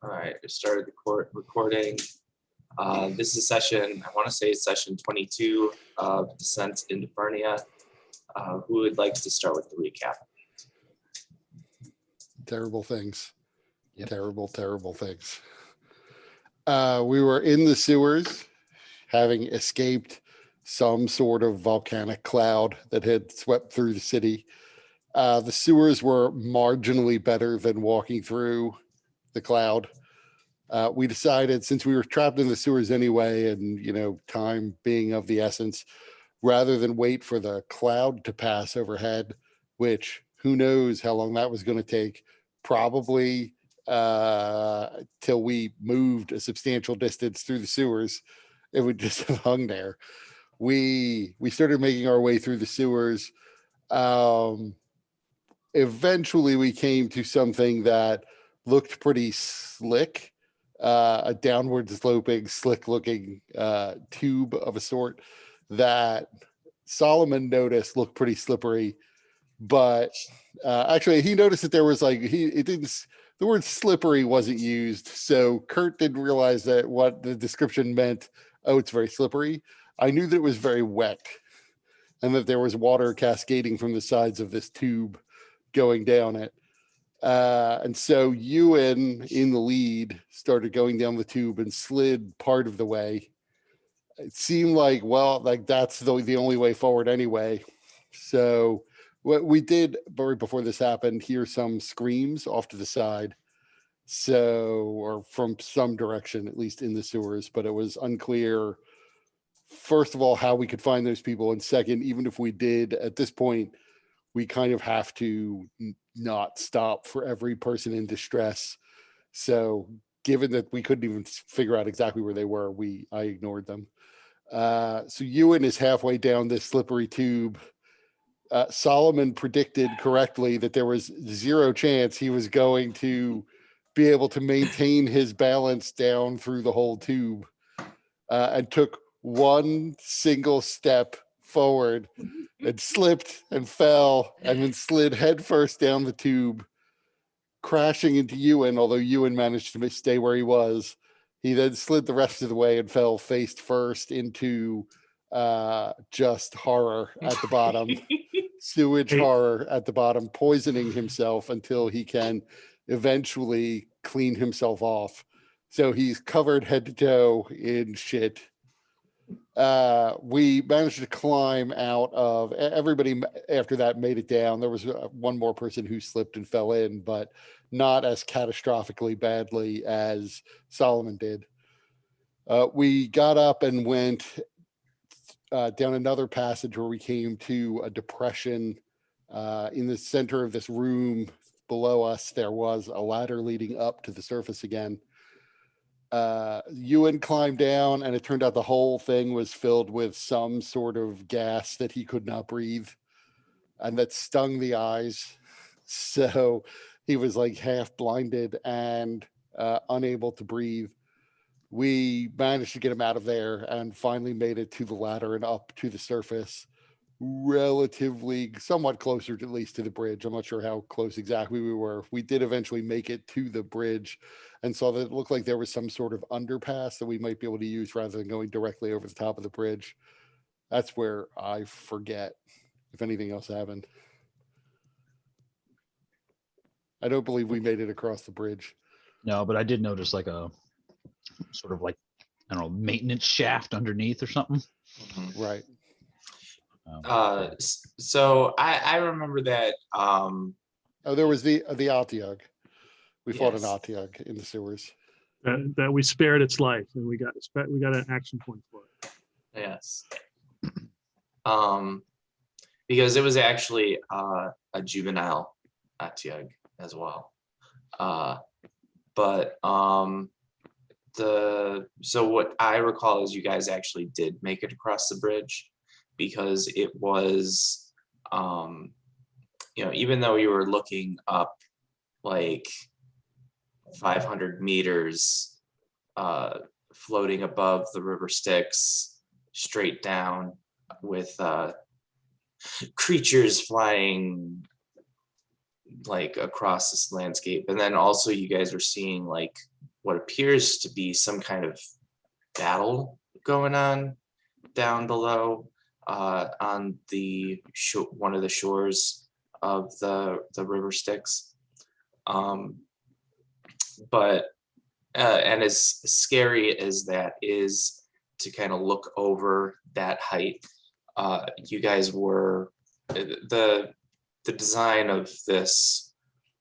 All right, I started the recording. This is session, I want to say session 22 of Descent into Fernia. Who would like to start with the recap? Terrible things. Yep. Terrible things. We were in the sewers, having escaped some sort of volcanic cloud that had swept through the city. The sewers were marginally better than walking through the cloud. We decided, since we were trapped in the sewers anyway, and time being of the essence, rather than wait for the cloud to pass overhead, which who knows how long that was going to take, probably till we moved a substantial distance through the sewers, it would just have hung there. We started making our way through the sewers. Eventually we came to something that looked pretty slick, a downward sloping, slick looking tube of a sort that Solomon noticed looked pretty slippery, but actually he noticed that there was the word slippery wasn't used. So Kurt didn't realize that what the description meant. Oh, it's very slippery. I knew that it was very wet and that there was water cascading from the sides of this tube going down it. And so Ewan, in the lead, started going down the tube and slid part of the way. It seemed like, that's the only way forward anyway. So what we did right before this happened, hear some screams off to the side. Or from some direction, at least in the sewers, but it was unclear, first of all, how we could find those people. And second, even if we did at this point, we kind of have to not stop for every person in distress. So given that we couldn't even figure out exactly where they were, I ignored them. So Ewan is halfway down this slippery tube. Solomon predicted correctly that there was zero chance he was going to be able to maintain his balance down through the whole tube, and took one single step forward and slipped and fell and then slid headfirst down the tube, crashing into Ewan. Although Ewan managed to stay where he was, he then slid the rest of the way and fell face first into just horror at the bottom. Sewage horror at the bottom, poisoning himself until he can eventually clean himself off. So he's covered head to toe in shit. We managed to climb out of, everybody after that made it down. There was one more person who slipped and fell in, but not as catastrophically badly as Solomon did. We got up and went down another passage where we came to a depression. In the center of this room below us, there was a ladder leading up to the surface again. Ewan climbed down, and it turned out the whole thing was filled with some sort of gas that he could not breathe, and that stung the eyes. So he was like half blinded and unable to breathe. We managed to get him out of there and finally made it to the ladder and up to the surface, relatively somewhat closer at least to the bridge. I'm not sure how close exactly we were. We did eventually make it to the bridge and saw that it looked like there was some sort of underpass that we might be able to use rather than going directly over the top of the bridge. That's where I forget if anything else happened. I don't believe we made it across the bridge. No, but I did notice like a sort of maintenance shaft underneath or something. Right. So I remember that. There was the Atiag. We fought an Yes. Atiag in the sewers. That we spared its life, and we got an action point for it. Yes. Because it was actually a juvenile Atiag as well. So what I recall is you guys actually did make it across the bridge, because it was, even though you were looking up like 500 meters, floating above the river Styx, straight down with creatures flying like across this landscape. And then also you guys were seeing like what appears to be some kind of battle going on down below on the one of the shores of the river Styx. But and as scary as that is to kind of look over that height, you guys were the design of this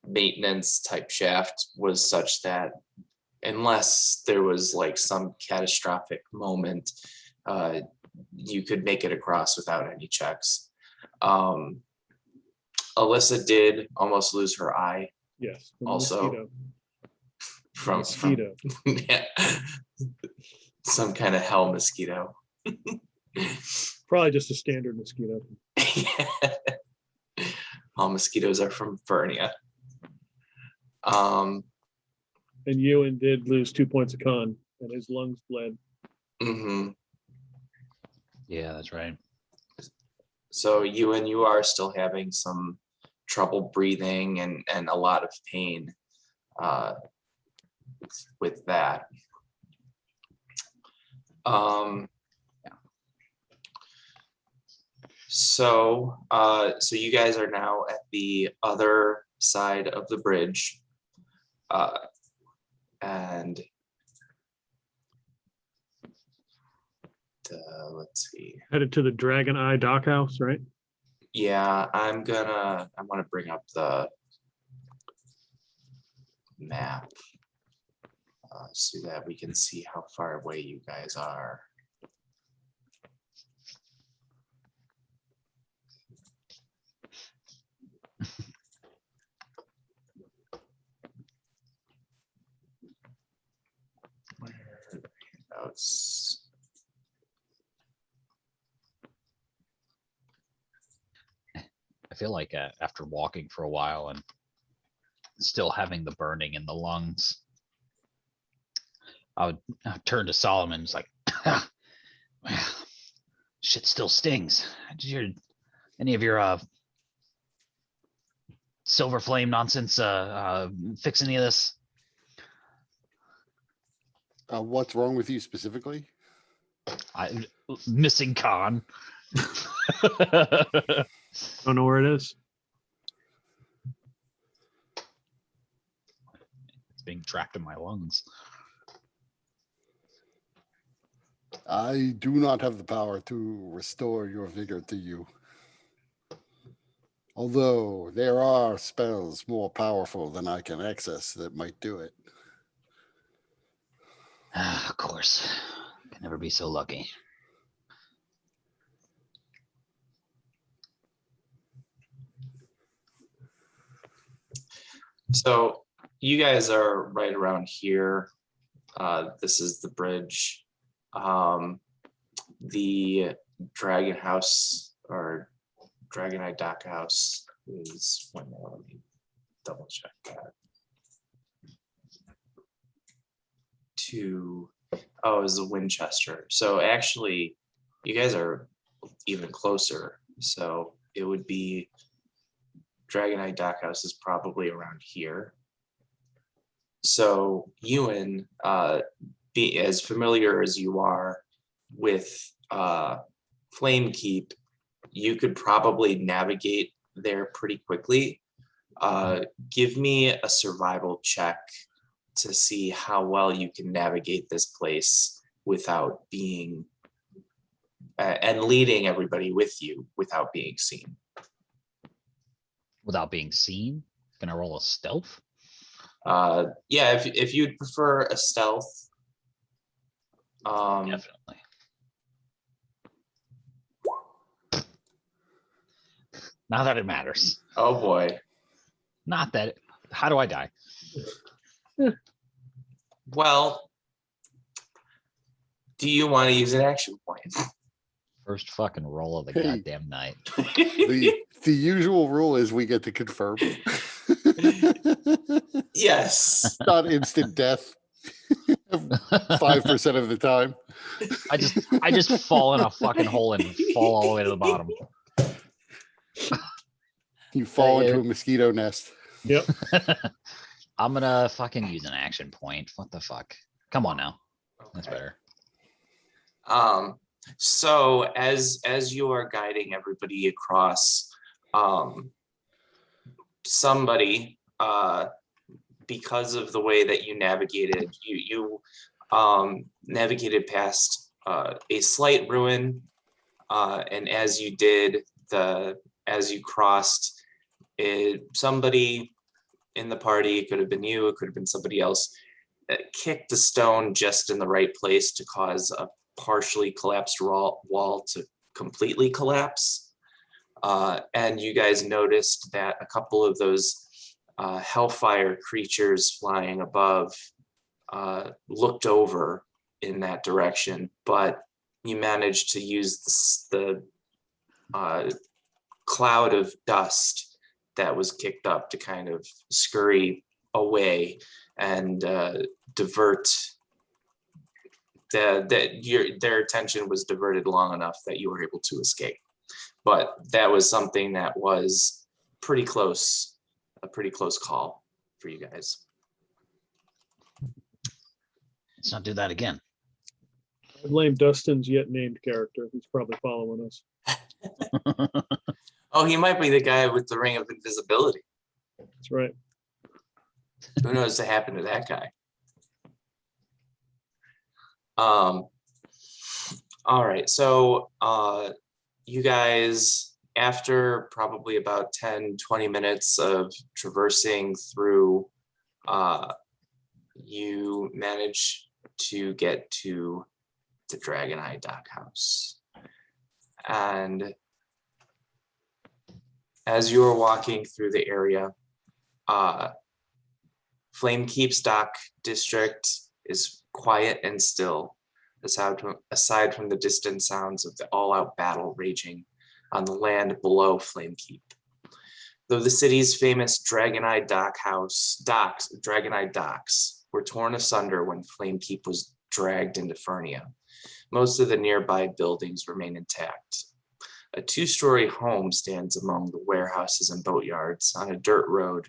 maintenance type shaft was such that unless there was like some catastrophic moment, you could make it across without any checks. Alyssa did almost lose her eye Yes. from also mosquito. from Mosquito. yeah, some kind of hell mosquito. Probably just a standard mosquito. All mosquitoes are from Fernia. And Ewan did lose 2 points of con, and his lungs bled. Mhm. Yeah, that's right. So you are still having some trouble breathing and a lot of pain with that. So you guys are now at the other side of the bridge, and let's see. Headed to the Dragon Eye Dockhouse, right? Yeah, I want to bring up the map so that we can see how far away you guys are. Where are the handouts? I feel like after walking for a while and still having the burning in the lungs, I'd turn to Solomon. It's like, well, shit still stings. Did any of your silver flame nonsense fix any of this? What's wrong with you specifically? Missing con. Don't know where it is. It's being trapped in my lungs. I do not have the power to restore your vigor to you. Although there are spells more powerful than I can access that might do it. Of course. Can never be so lucky. So you guys are right around here. This is the bridge. The Dragon House or Dragon Eye Dock House is one more. Let me double check that. Oh, it was the Winchester. So actually, you guys are even closer. So it would be Dragon Eye Dock House is probably around here. So Ewan, be as familiar as you are with Flame Keep, you could probably navigate there pretty quickly. Give me a survival check to see how well you can navigate this place without being and leading everybody with you without being seen. Without being seen? Can I roll a stealth? Yeah, if you'd prefer a stealth. Definitely. Not that it matters. Oh boy. Not that. How do I die? Well, do you want to use an action point? First fucking roll of the Hey. goddamn night. The usual rule is we get to confirm. Yes. Not instant death. 5% of the time. I just fall in a fucking hole and fall all the way to the bottom. You fall into a mosquito nest. Yep. I'm gonna fucking use an action point. What the fuck? Come on now. That's Okay. better. So as you are guiding everybody across, somebody, because of the way that you navigated, you navigated past a slight ruin, and as you did, as you crossed, somebody in the party, it could have been you, it could have been somebody else, kicked the stone just in the right place to cause a partially collapsed wall to completely collapse. And you guys noticed that a couple of those hellfire creatures flying above looked over in that direction, but you managed to use the cloud of dust that was kicked up to kind of scurry away and divert their attention was diverted long enough that you were able to escape. But that was something that was pretty close, a pretty close call for you guys. Let's not do that again. I blame Dustin's yet named character. He's probably following us. Oh, he might be the guy with the ring of invisibility. That's right. Who knows what happened to that guy? All right, so you guys, after probably about 10-20 minutes of traversing through, you manage to get to the Dragon Eye Dock House. And as you are walking through the area, Flame Keep's Dock District is quiet and still, aside from the distant sounds of the all-out battle raging on the land below Flame Keep. Though the city's famous Dragon Eye Dragon Eye Docks were torn asunder when Flame Keep was dragged into Fernia, most of the nearby buildings remain intact. A two-story home stands among the warehouses and boatyards on a dirt road.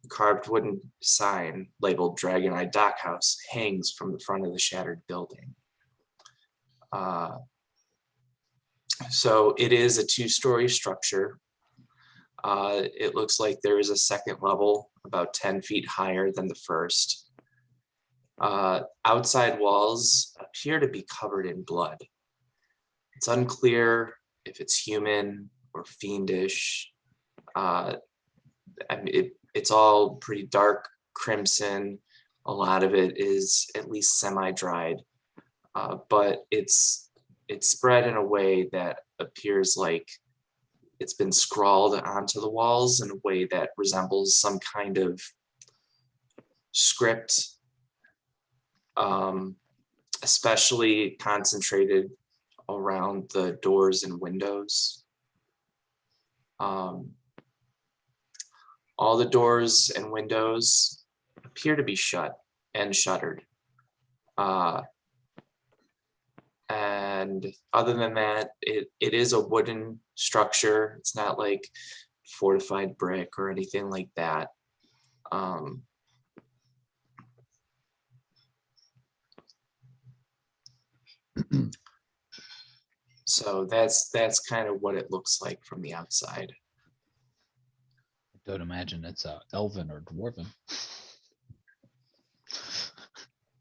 A carved wooden sign labeled Dragon Eye Dock House hangs from the front of the shattered building. So it is a two-story structure. It looks like there is a second level about 10 feet higher than the first. Outside walls appear to be covered in blood. It's unclear if it's human or fiendish. I mean, it's all pretty dark crimson. A lot of it is at least semi-dried, but it's spread in a way that appears like it's been scrawled onto the walls in a way that resembles some kind of script, especially concentrated around the doors and windows. All the doors and windows appear to be shut and shuttered. And other than that, it is a wooden structure. It's not like fortified brick or anything like that. So that's kind of what it looks like from the outside. Don't imagine it's elven or dwarven.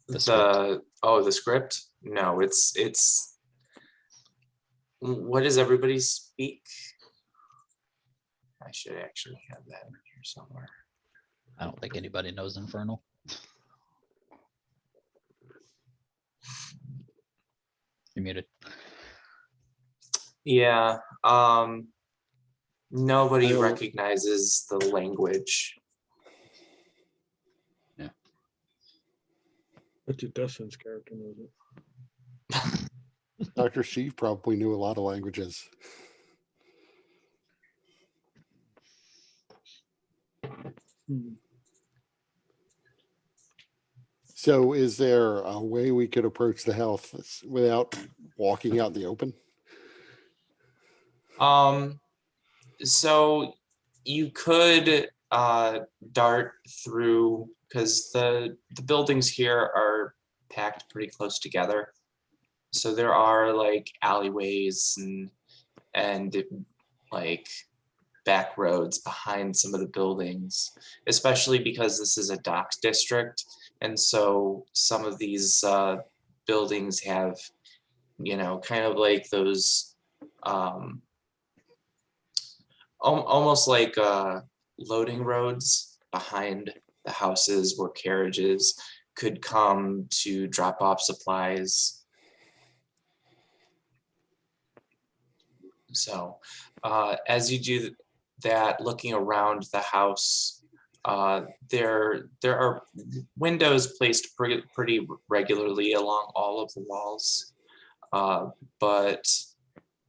The script? No, it's what does everybody speak? I should actually have that in here somewhere. I don't think anybody knows Infernal. You're muted. Yeah, nobody I don't- recognizes the language. That's your Dustin's character knows it. Dr. Sheep probably knew a lot of languages. Hmm. So is there a way we could approach the house without walking out in the open? So you could dart through because the buildings here are packed pretty close together. So there are like alleyways and like back roads behind some of the buildings, especially because this is a docks district. And so some of these buildings have, you know, kind of like those almost like loading roads behind the houses where carriages could come to drop off supplies. So as you do that, looking around the house, there are windows placed pretty regularly along all of the walls, but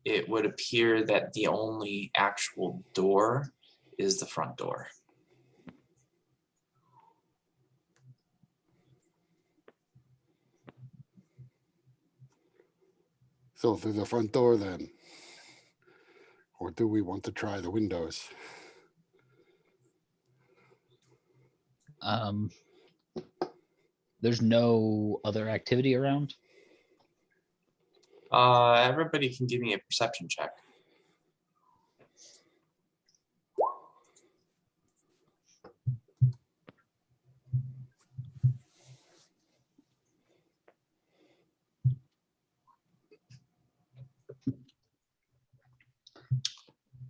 it would appear that the only actual door is the front door. So through the front door then? Or do we want to try the windows? There's no other activity around. Everybody can give me a perception check.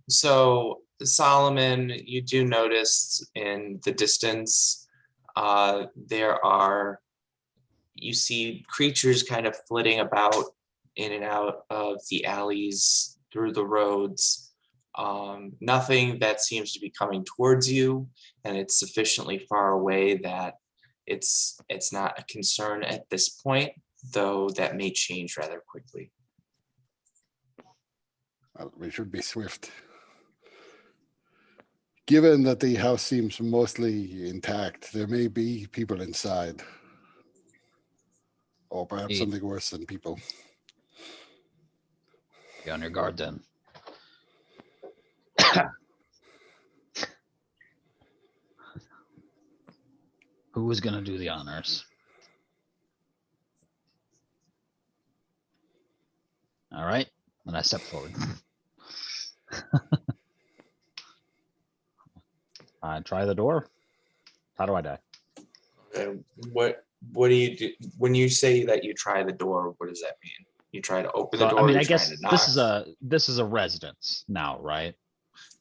So Solomon, you do notice in the distance, you see creatures kind of flitting about in and out of the alleys, through the roads. Nothing that seems to be coming towards you, and it's sufficiently far away that it's not a concern at this point, though that may change rather quickly. Well, we should be swift. Given that the house seems mostly intact, there may be people inside. Or perhaps Indeed. something worse than people. Be on your guard then. Who was gonna do the honors? All right, and I step forward. I try the door. How do I die? What do you do when you say that you try the door? What does that mean? You try to open the So, door. I mean, you're I guess trying to this is a residence now, right?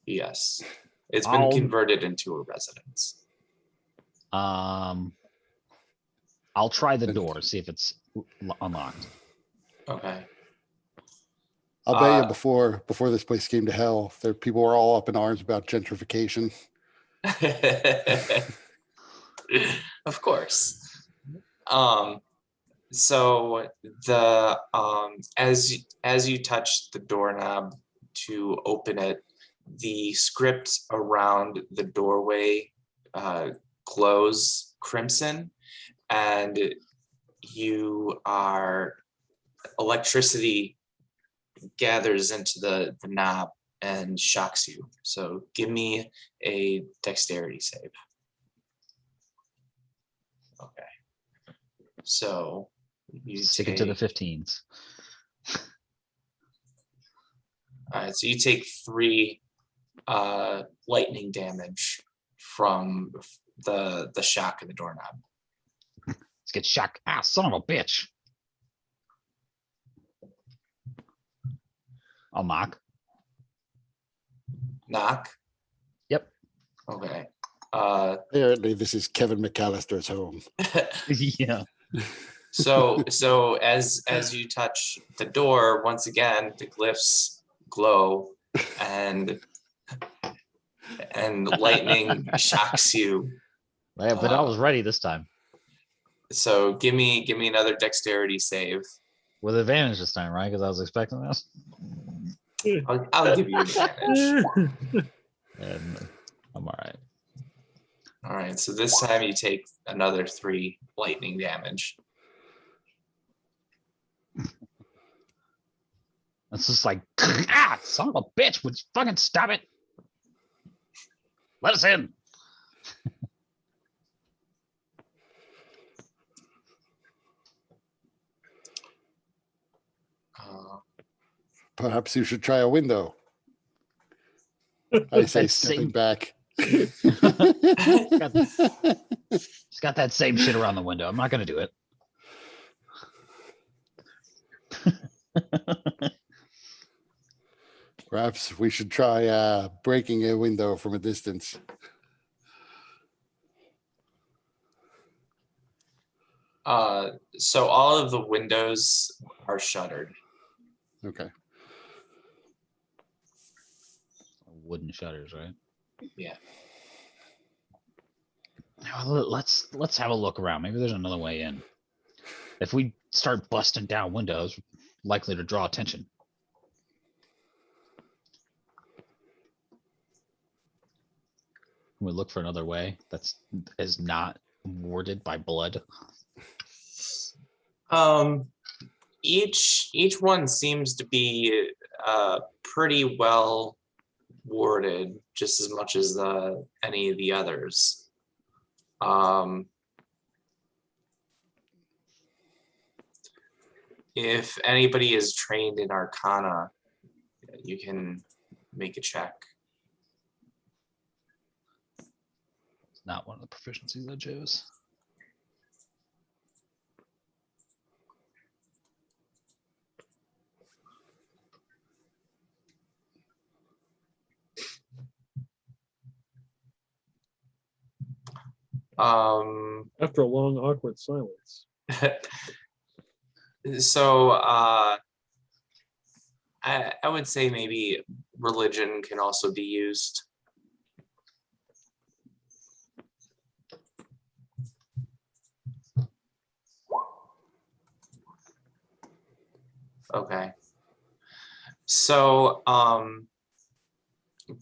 Yes, it's been converted into a residence. I'll try the door, see if it's unlocked. Okay. I'll bet you before this place came to hell, there people were all up in arms about gentrification. Of course. So the as you touch the doorknob to open it, the script around the doorway glows crimson, and electricity gathers into the knob and shocks you. So give me a dexterity save. Okay. So you Stick it to the 15s. All right, so you take 3 lightning damage from the shock of the doorknob. Let's get shocked. Ah, son of a bitch. I'll knock. Knock. Yep. Okay. Apparently, this is Kevin McAllister's home. Yeah. So as you touch the door, once again the glyphs glow and lightning shocks you. Yeah, but I was ready this time. So give me another dexterity save. With advantage this time, right? Because I was expecting this. I'll give you advantage. And I'm all right. All right, so this time you take another 3 lightning damage. It's just like, ah, son of a bitch, would you fucking stop it? Let us in. Perhaps you should try a window. I say, That stepping same- back. It's got that same shit around the window. I'm not gonna do it. Perhaps we should try breaking a window from a distance. So all of the windows are shuttered. Okay. Wooden shutters, right? Yeah. Well, let's have a look around. Maybe there's another way in. If we start busting down windows, likely to draw attention. Can we look for another way that's is not warded by blood? Each one seems to be pretty well warded, just as much as any of the others. If anybody is trained in Arcana, you can make a check. It's not one of the proficiencies I chose. After a long, awkward silence. So I would say maybe religion can also be used. Okay. So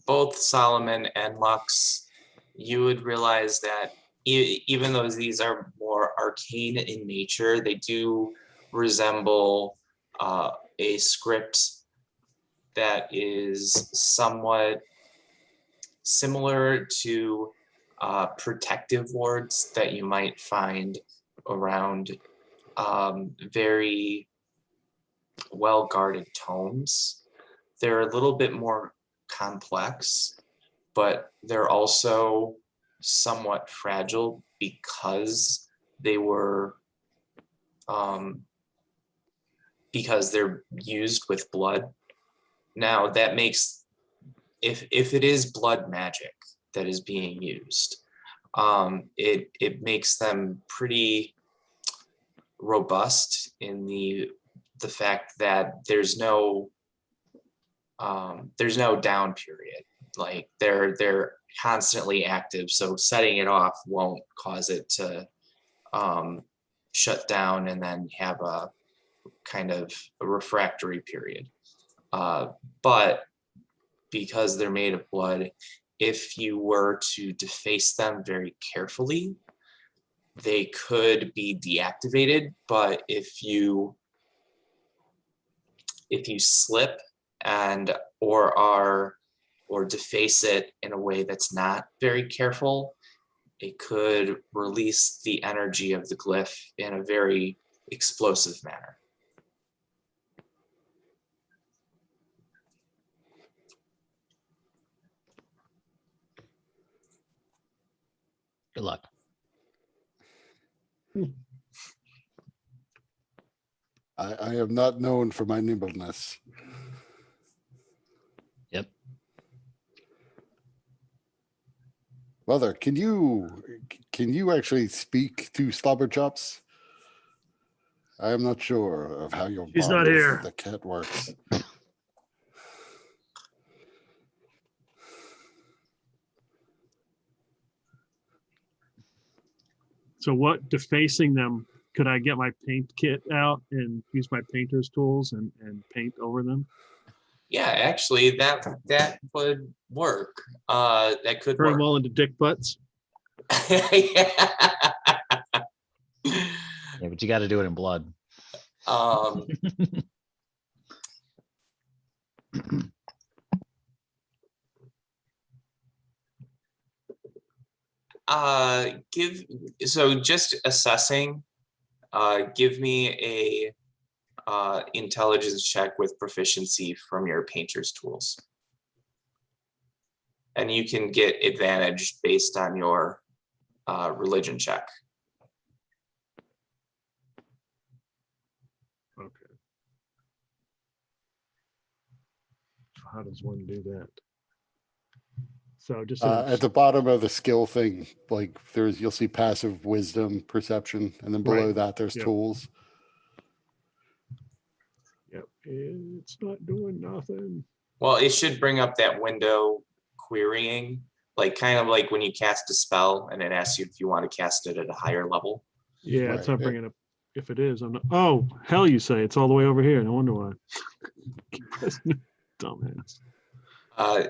both Solomon and Lux, you would realize that even though these are more arcane in nature, they do resemble a script that is somewhat similar to protective wards that you might find around very well-guarded tomes. They're a little bit more complex, but they're also somewhat fragile because they were because they're used with blood. Now that makes, if it is blood magic that is being used, it makes them pretty robust in the fact that there's no down period. Like they're constantly active, so setting it off won't cause it to shut down and then have a kind of a refractory period. But because they're made of blood, if you were to deface them very carefully, they could be deactivated. But if you slip and or deface it in a way that's not very careful, it could release the energy of the glyph in a very explosive manner. Good luck. I am not known for my nimbleness. Yep. Mother, can you actually speak to Slobberchops? I am not sure of how your She's bond not with here. the cat works. So what, defacing them, could I get my paint kit out and use my painter's tools and paint over them? Yeah, actually, that would work. That could Turn them work. all into dick butts? Yeah, but you got to do it in blood. um, just assessing. Give me intelligence check with proficiency from your painter's tools. And you can get advantage based on your religion check. Okay. How does one do that? So just At the bottom of the skill thing, like you'll see passive wisdom, perception, and then below Right. that there's Yep. tools. Yep, it's not doing nothing. Well, it should bring up that window querying, like kind of like when you cast a spell and it asks you if you want to cast it at a higher level. Yeah, it's Right. not bringing up. If it is, I'm not. Oh, hell, you say it's all the way over here. No wonder why. Dumbass.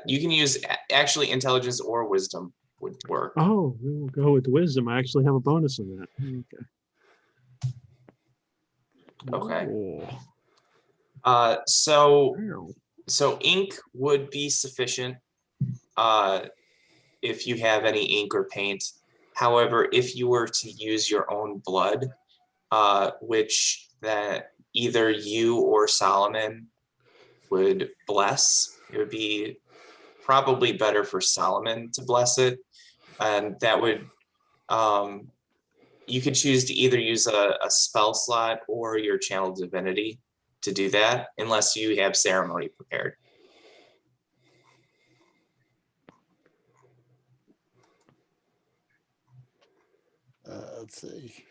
You can use actually intelligence or wisdom would work. Oh, we will go with wisdom. I actually have a bonus in that. Okay. Okay. Oh, So wow. ink would be sufficient if you have any ink or paint. However, if you were to use your own blood, which that either you or Solomon would bless, it would be probably better for Solomon to bless it. And that would, you could choose to either use a spell slot or your channel divinity to do that, unless you have ceremony prepared. Let's see.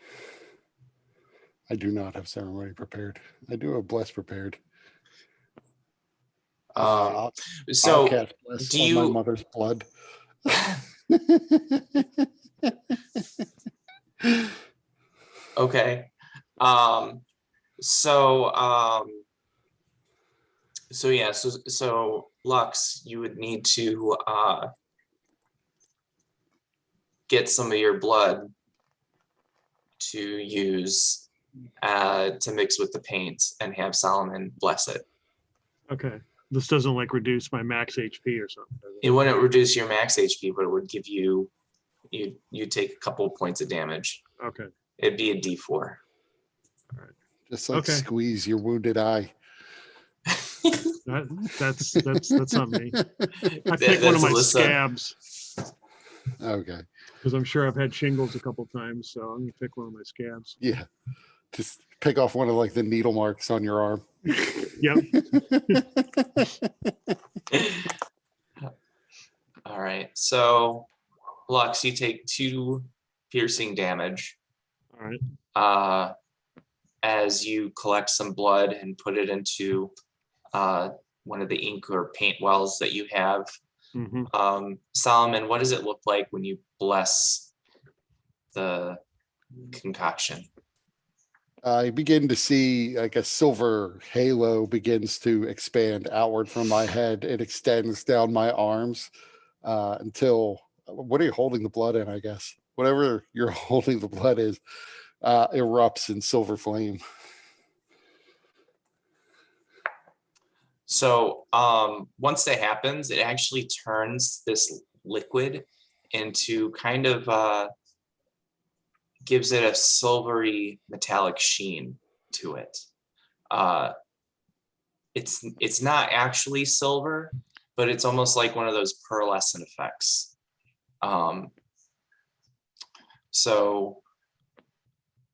I do not have ceremony prepared. I do have bless prepared. I'll So cast bless do on my you, mother's blood. okay. So Lux, you would need to get some of your blood to use to mix with the paint and have Solomon bless it. Okay. This doesn't like reduce my max HP or something, does it? It wouldn't reduce your max HP, but it would give you take a couple of points of damage. Okay. It'd be a D4. Just like Okay. squeeze your wounded eye. That's not me. I pick one of That's my Alyssa. scabs Okay. because I'm sure I've had shingles a couple times, so I'm gonna pick one of my scabs. Yeah. Just pick off one of like the needle marks on your arm. Yep. All right. So Lux, you take 2 piercing damage All right. as you collect some blood and put it into one of the ink or paint wells that you have. Mm-hmm. Solomon, what does it look like when you bless the concoction? I begin to see like a silver halo begins to expand outward from my head. It extends down my arms until, what are you holding the blood in, I guess? Whatever you're holding the blood is erupts in silver flame. So once that happens, it actually turns this liquid into kind of gives it a silvery metallic sheen to it. It's not actually silver, but it's almost like one of those pearlescent effects. So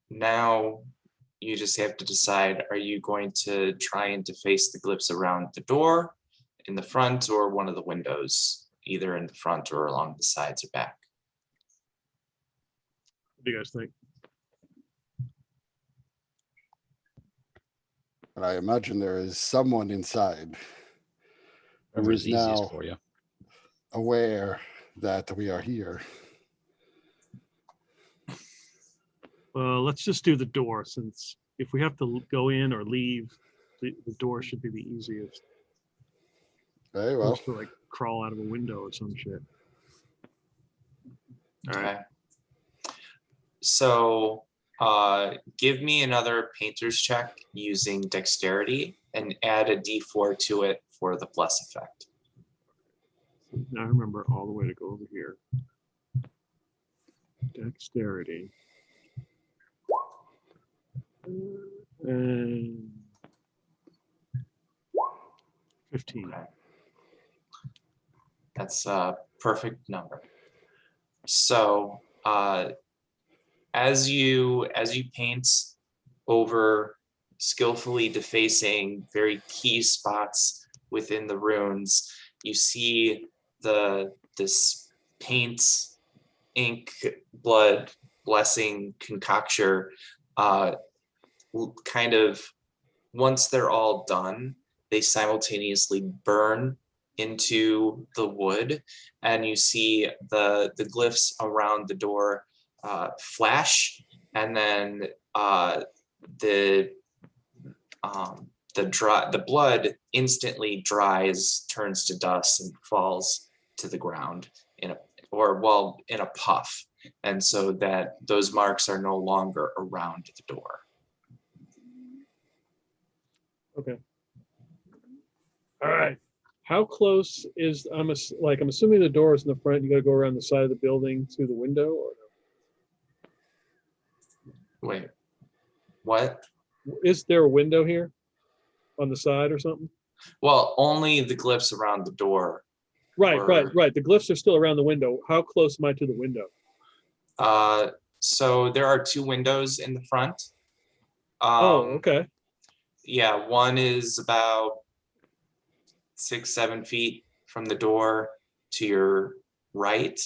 now you just have to decide, are you going to try and deface the glyphs around the door, in the front, or one of the windows, either in the front or along the sides or back? What do you guys think? But I imagine there is someone inside who Whatever is is easiest now for you. aware that we are here. Well, let's just do the door, since if we have to go in or leave, the door should be the easiest. Very well. Supposed to like crawl out of a window or some shit. All right. Okay. So give me another painter's check using dexterity and add a D4 to it for the plus effect. Now I remember all the way to go over here. Dexterity. And 15. Okay. That's a perfect number. So as you paint over, skillfully defacing very key spots within the runes, you see this paint, ink, blood, blessing concoction kind of, once they're all done, they simultaneously burn into the wood, and you see the glyphs around the door flash, and then the blood instantly dries, turns to dust, and falls to the ground in a puff, and so that those marks are no longer around the door. Okay. All right. How close is I'm assuming the door is in the front. You got to go around the side of the building through the window, or Wait, what? no? Is there a window here on the side or something? Well, only the glyphs around the door. Right. Or- The glyphs are still around the window. How close am I to the window? So there are two windows in the front. Okay. Yeah, one is about 6-7 feet from the door to your right.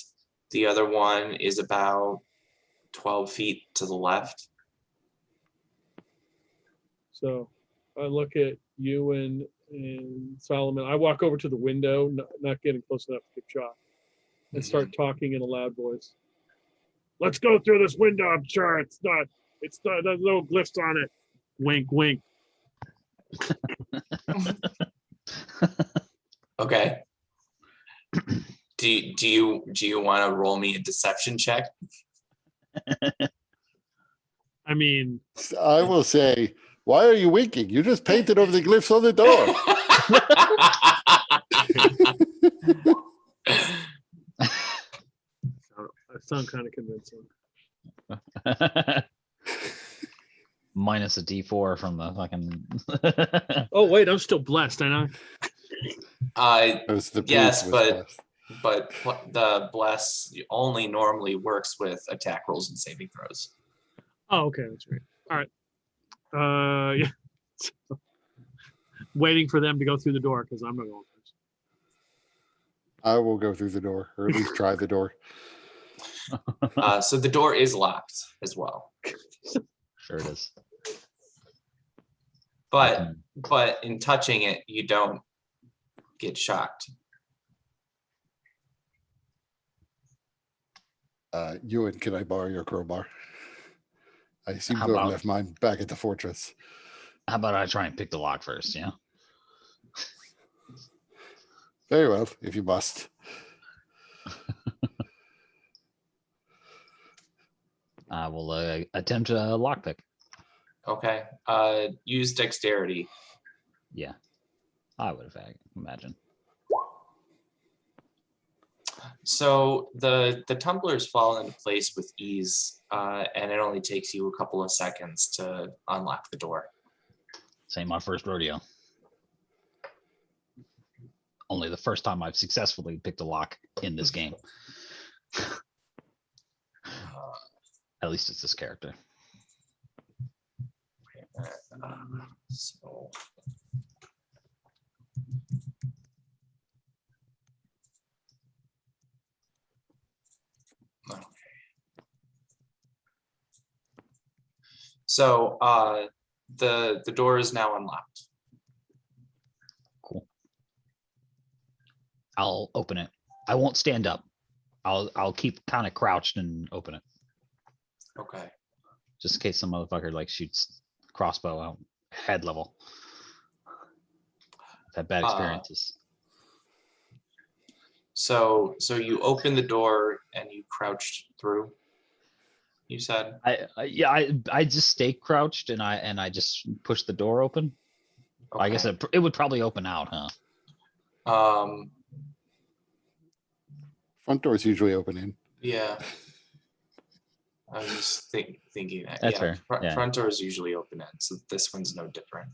The other one is about 12 feet to the left. So I look at you and Solomon. I walk over to the window, not getting close enough to get shot, and start talking in a loud voice. Let's go through this window. I'm sure it's not, there's no glyphs on it. Wink, wink. Okay. Do you want to roll me a deception check? I mean, I will say, why are you winking? You just painted over the glyphs on the door. I sound kind of convincing. Minus a D4 from the fucking. Oh, wait, I'm still blessed, I know. It was the Yes, priest was but blessed. the bless only normally works with attack rolls and saving throws. Oh, okay, that's right. All right. Yeah. Waiting for them to go through the door because I'm not going first. I will go through the door, or at least try the door. So the door is locked as well. Sure it is. But in touching it, you don't get shocked. Ewan, can I borrow your crowbar? I seem How to have about- left mine back at the fortress. How about I try and pick the lock first? Yeah. Very well, if you must. I will attempt a lockpick. Okay. Use dexterity. Yeah, I would have imagine. So the tumblers fall into place with ease, and it only takes you a couple of seconds to unlock the door. Same my first rodeo. Only the first time I've successfully picked a lock in this game. At least it's this character. So okay. So the door is now unlocked. Cool. I'll open it. I won't stand up. I'll keep kind of crouched and open it, Okay. just in case some motherfucker like shoots crossbow out head level. I've had bad experiences. So you open the door and you crouched through. You said. I just stay crouched and I just push the door open. Okay. I guess it would probably open out, huh? Front doors usually open in. Yeah. I was just thinking that. That's yeah, fair, yeah. Front doors usually open in, so this one's no different.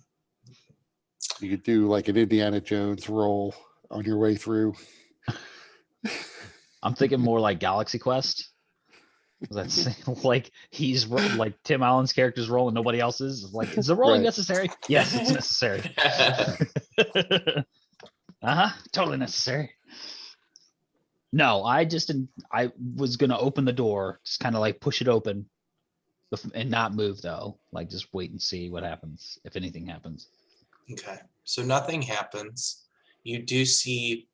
You could do like an Indiana Jones roll on your way through. I'm thinking more like Galaxy Quest. That's like like Tim Allen's character's role and nobody else's. It's like, is the rolling Right. necessary? Yes, it's necessary. Totally necessary. No, I was gonna open the door, just kind of like push it open, and not move though. Like just wait and see what happens, if anything happens. Okay, so nothing happens. You do see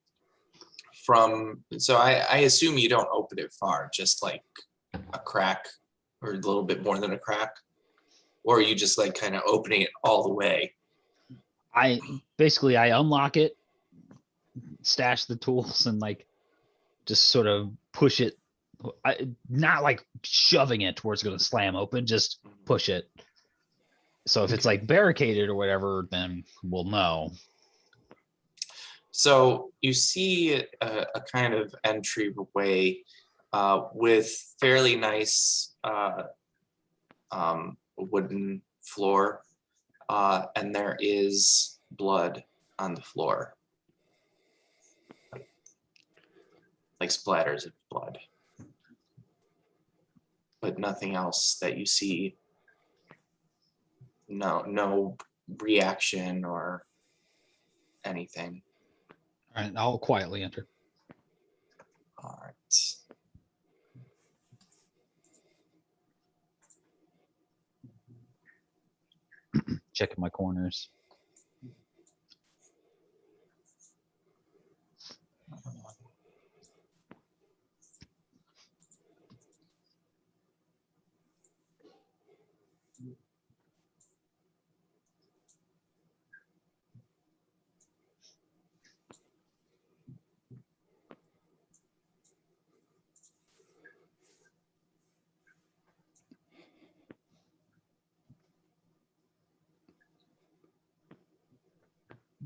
so I assume you don't open it far, just like a crack or a little bit more than a crack, or are you just like kind of opening it all the way? I unlock it, stash the tools, and like just sort of push it. Not like shoving it towards going to slam open, just push it. So if it's like barricaded or whatever, then we'll know. So you see a kind of entryway with fairly nice wooden floor, and there is blood on the floor, like splatters of blood, but nothing else that you see. No reaction or anything. All right, I'll quietly enter. All right. Checking my corners.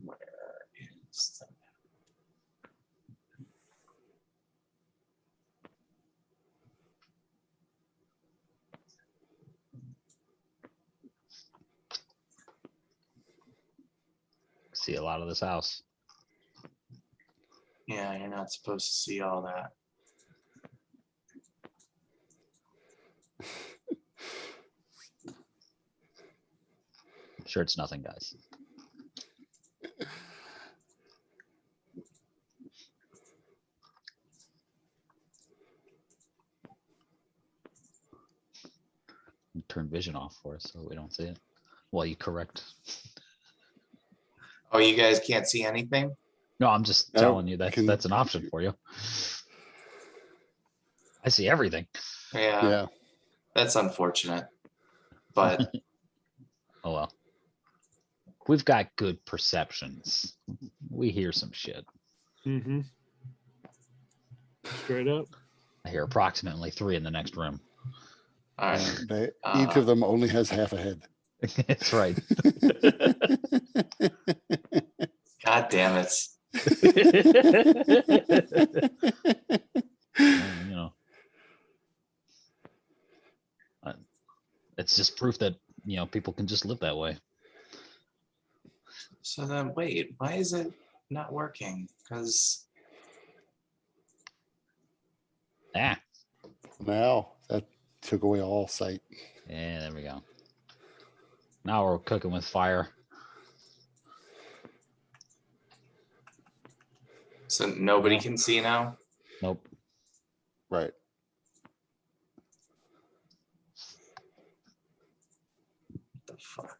Where is the See a lot of this house. Yeah, you're not supposed to see all that. I'm sure it's nothing, guys. Turn vision off for us so we don't see it. Well, you correct. Oh, you guys can't see anything? No, I'm just No, telling you that's can- that's an option for you. I see everything. Yeah, Yeah. that's unfortunate. But Oh well. We've got good perceptions. We hear some shit. Mm-hmm. Straight up. I hear approximately 3 in the next room. all right. Each of them only has half a head. That's right. God damn it. You know, it's just proof that people can just live that way. So then wait, why is it not working? Because Now that took away all sight. Yeah, there we go. Now we're cooking with fire. so nobody can see now? Nope. Right. What the fuck?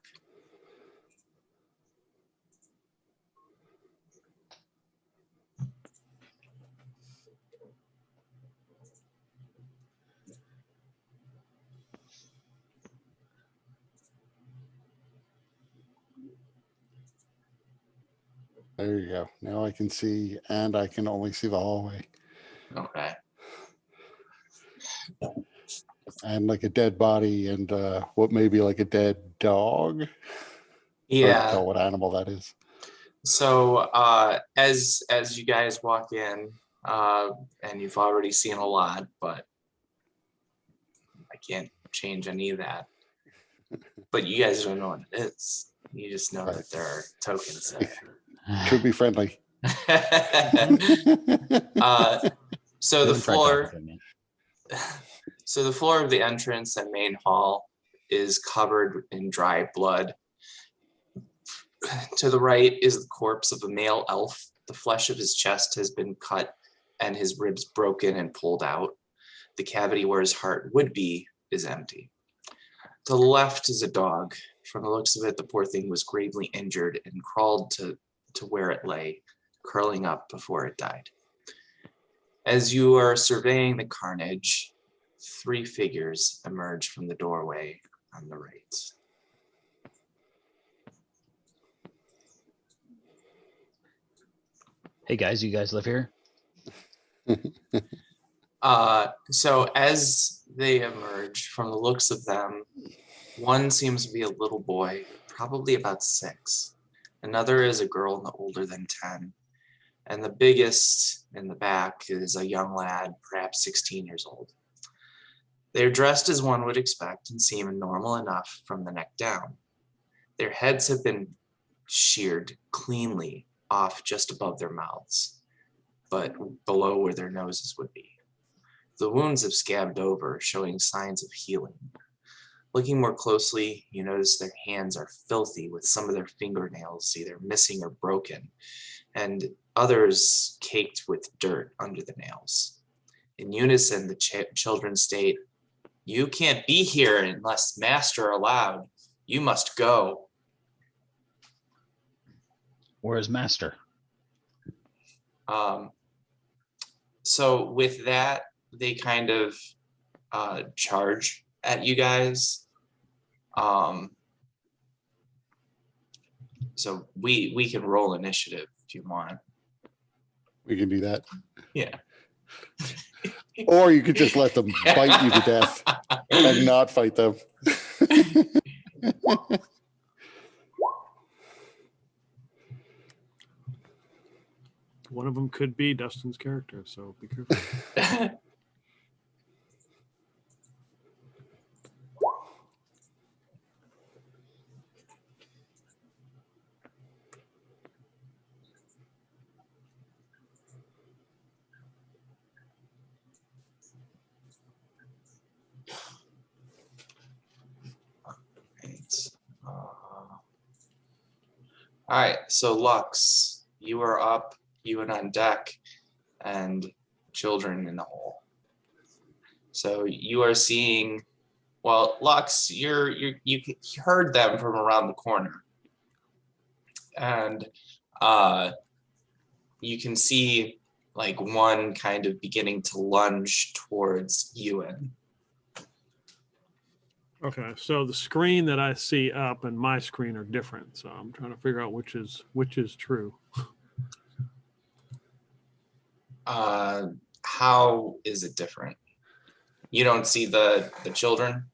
There you go. Now I can see, and I can only see the hallway. Okay. And like a dead body and what may be like a dead dog. Hard to Yeah. tell what animal that is. So as you guys walk in, and you've already seen a lot, but I can't change any of that. But you guys don't know what it is. You just know that there are tokens there. Could be friendly. So the Don't try talking floor, to me. so the floor of the entrance and main hall is covered in dry blood. To the right is the corpse of a male elf. The flesh of his chest has been cut and his ribs broken and pulled out. The cavity where his heart would be is empty. To the left is a dog. From the looks of it, the poor thing was gravely injured and crawled to where it lay, curling up before it died. As you are surveying the carnage, 3 figures emerge from the doorway on the right. Hey guys, you guys live here? So as they emerge, from the looks of them, one seems to be a little boy, probably about 6. Another is a girl no older than 10. And the biggest in the back is a young lad, perhaps 16 years old. They're dressed as one would expect and seem normal enough from the neck down. Their heads have been sheared cleanly off just above their mouths, but below where their noses would be. The wounds have scabbed over, showing signs of healing. Looking more closely, you notice their hands are filthy with some of their fingernails either missing or broken, and others caked with dirt under the nails. In unison, the children state, "You can't be here unless master allowed. You must go." Where is master? So with that, they kind of charge at you guys. So we can roll initiative if you want. We can do that. Yeah. Or you could just let them bite you to death and not fight them. One of them could be Dustin's character, so be careful. All right, so Lux, you are up, you and on deck, and children in the hole. So you are seeing, well, Lux, you heard them from around the corner, and you can see like one kind of beginning to lunge towards Ewan. Okay, so the screen that I see up and my screen are different, so I'm trying to figure out which is true. How is it different? You don't see the children?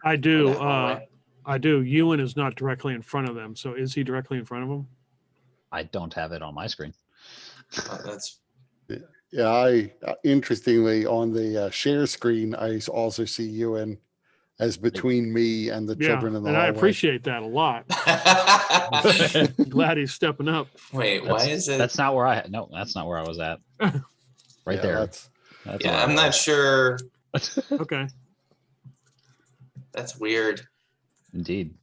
I Or do. that hallway? I do. Ewan is not directly in front of them, so is he directly in front of them? I don't have it on my screen. That's Yeah, I interestingly on the share screen, I also see Ewan as between me and the Yeah, children in the and I hallway. appreciate that a lot. Glad he's stepping up. Wait, why is it? That's not where that's not where I was at. Right Yeah, there. that's- That's Yeah, where I I'm not was. sure. Okay. That's weird. Indeed.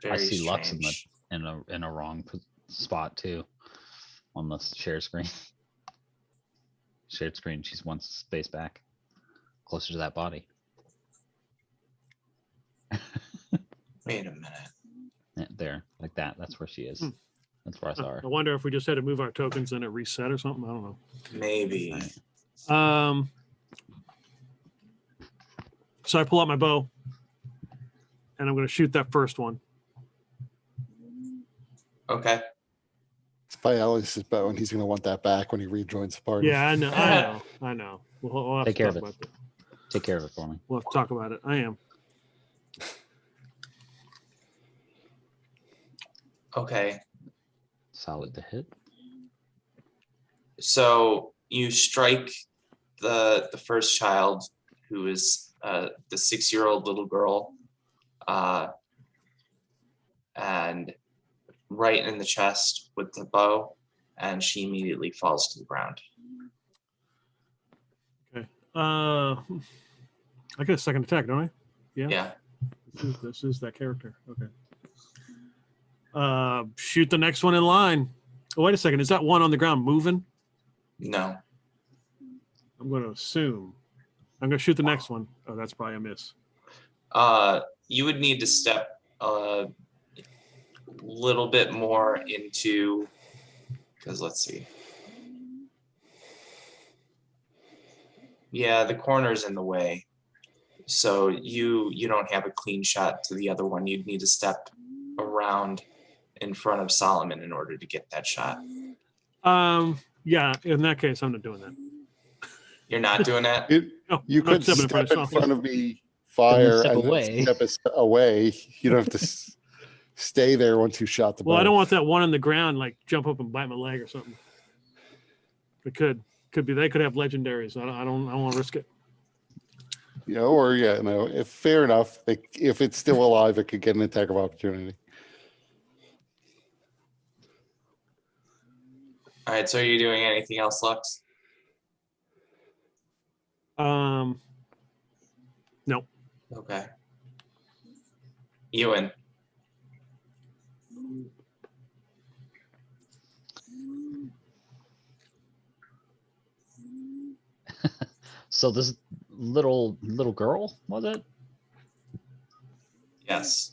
Very I see Lux strange. in a wrong spot too on the share screen. Shared screen. She's one space back, closer to that body. Wait a minute. Yeah, there, like that. That's where she is. That's where I saw her. I wonder if we just had to move our tokens and it reset or something. I don't know. Maybe. Right. So I pull out my bow and I'm going to shoot that first one. Okay. It's by Alice's bow, and he's going to want that back when he rejoins the party. Yeah, I know. We'll have Take to care talk of it. about that. Take care of it for me. We'll have to talk about it. I am. Okay. Solid to hit. So you strike the first child, who is the 6-year-old little girl, and right in the chest with the bow, and she immediately falls to the ground. Okay. I get a second attack, don't I? Yeah. Yeah. This is that character. Okay. Shoot the next one in line. Oh, wait a second. Is that one on the ground moving? No. I'm going to assume. I'm going to shoot the next one. Oh, that's probably a miss. You would need to step a little bit more into, because let's see. Yeah, the corner's in the way. So you don't have a clean shot to the other one. You'd need to step around in front of Solomon in order to get that shot. Yeah, in that case, I'm not doing that. You're not doing that? No, You I'm not could stepping step in myself. front of me, fire, step and away. then step away. You don't have to stay there once you shot the bow. Well, I don't want that one on the ground like jump up and bite my leg or something. It could be they could have legendaries. I don't want to risk it. You know, or if fair enough, if it's still alive, it could get an attack of opportunity. All right, so are you doing anything else, Lux? No. Okay. Ewan. So this little girl, was it? Yes.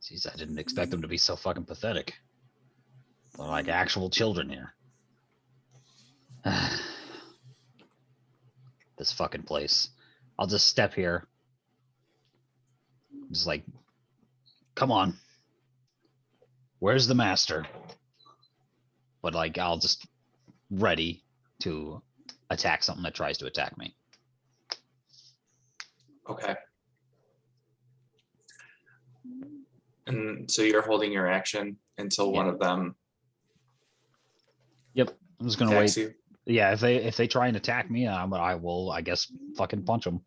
Jeez, I didn't expect them to be so fucking pathetic. They're like actual children here. This fucking place. I'll just step here. Just like, come on. Where's the master? But like, I'll just ready to attack something that tries to attack me. Okay. And so you're holding your action until one of them Yep. I'm just gonna attacks wait. you. Yeah, if they try and attack me, I will, I guess, fucking punch them.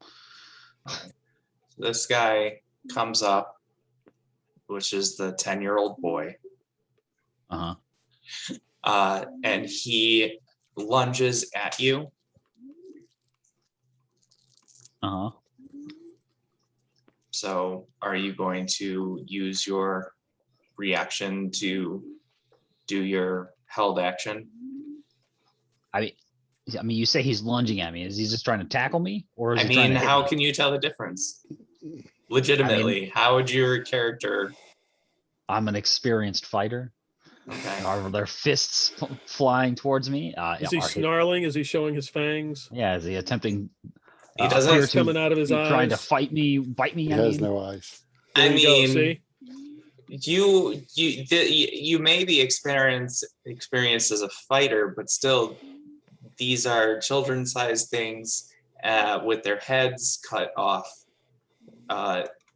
This guy comes up, which is the 10-year-old boy, and he lunges at you. So are you going to use your reaction to do your held action? I mean, you say he's lunging at me. Is he just trying to tackle me, or is I he trying mean, to hit how me? can you tell the difference? Legitimately, how would your character? I'm an experienced fighter. Okay. Are there fists flying towards me? Is he are snarling? Is he showing his fangs? Yeah, is he attempting? He doesn't- appear What's coming out of his be trying to eyes? fight me, bite me? He I has mean, no eyes. There I you go, mean, see? you may be experienced as a fighter, but still, these are children-sized things with their heads cut off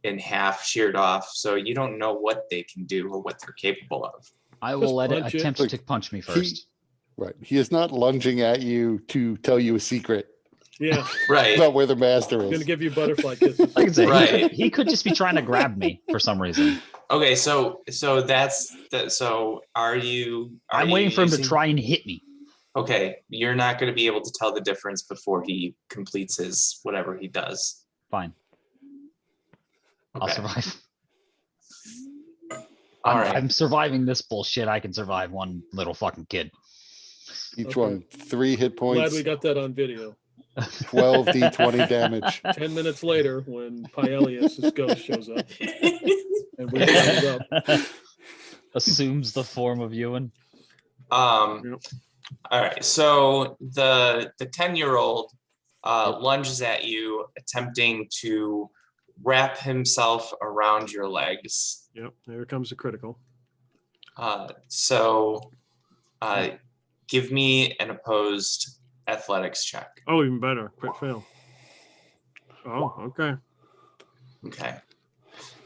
in half, sheared off. So you don't know what they can do or what they're capable of. I will Just let it punch it. attempt to punch me first. Right. He is not lunging at you to tell you a secret Yeah, Right. about where the master gonna is. give you butterfly kisses. Like I said, Right. he could just be trying to grab me for some reason. Okay. So that's that. So are you? I'm waiting for him to using- try and hit me. Okay, you're not going to be able to tell the difference before he completes his whatever he does. Fine, I'll Okay. survive. All right. I'm surviving this bullshit. I can survive one little fucking kid. Each Okay. one, 3 hit Glad points, we got that on video. 12 d20 damage. 10 minutes later, when Pyelius' ghost shows up and we round up. Assumes the form of Ewan. All right. So the 10-year-old lunges at you, attempting to wrap himself around your legs. Yep, there comes the critical. So give me an opposed athletics check. Oh, even better. Crit fail. Oh, okay. Okay.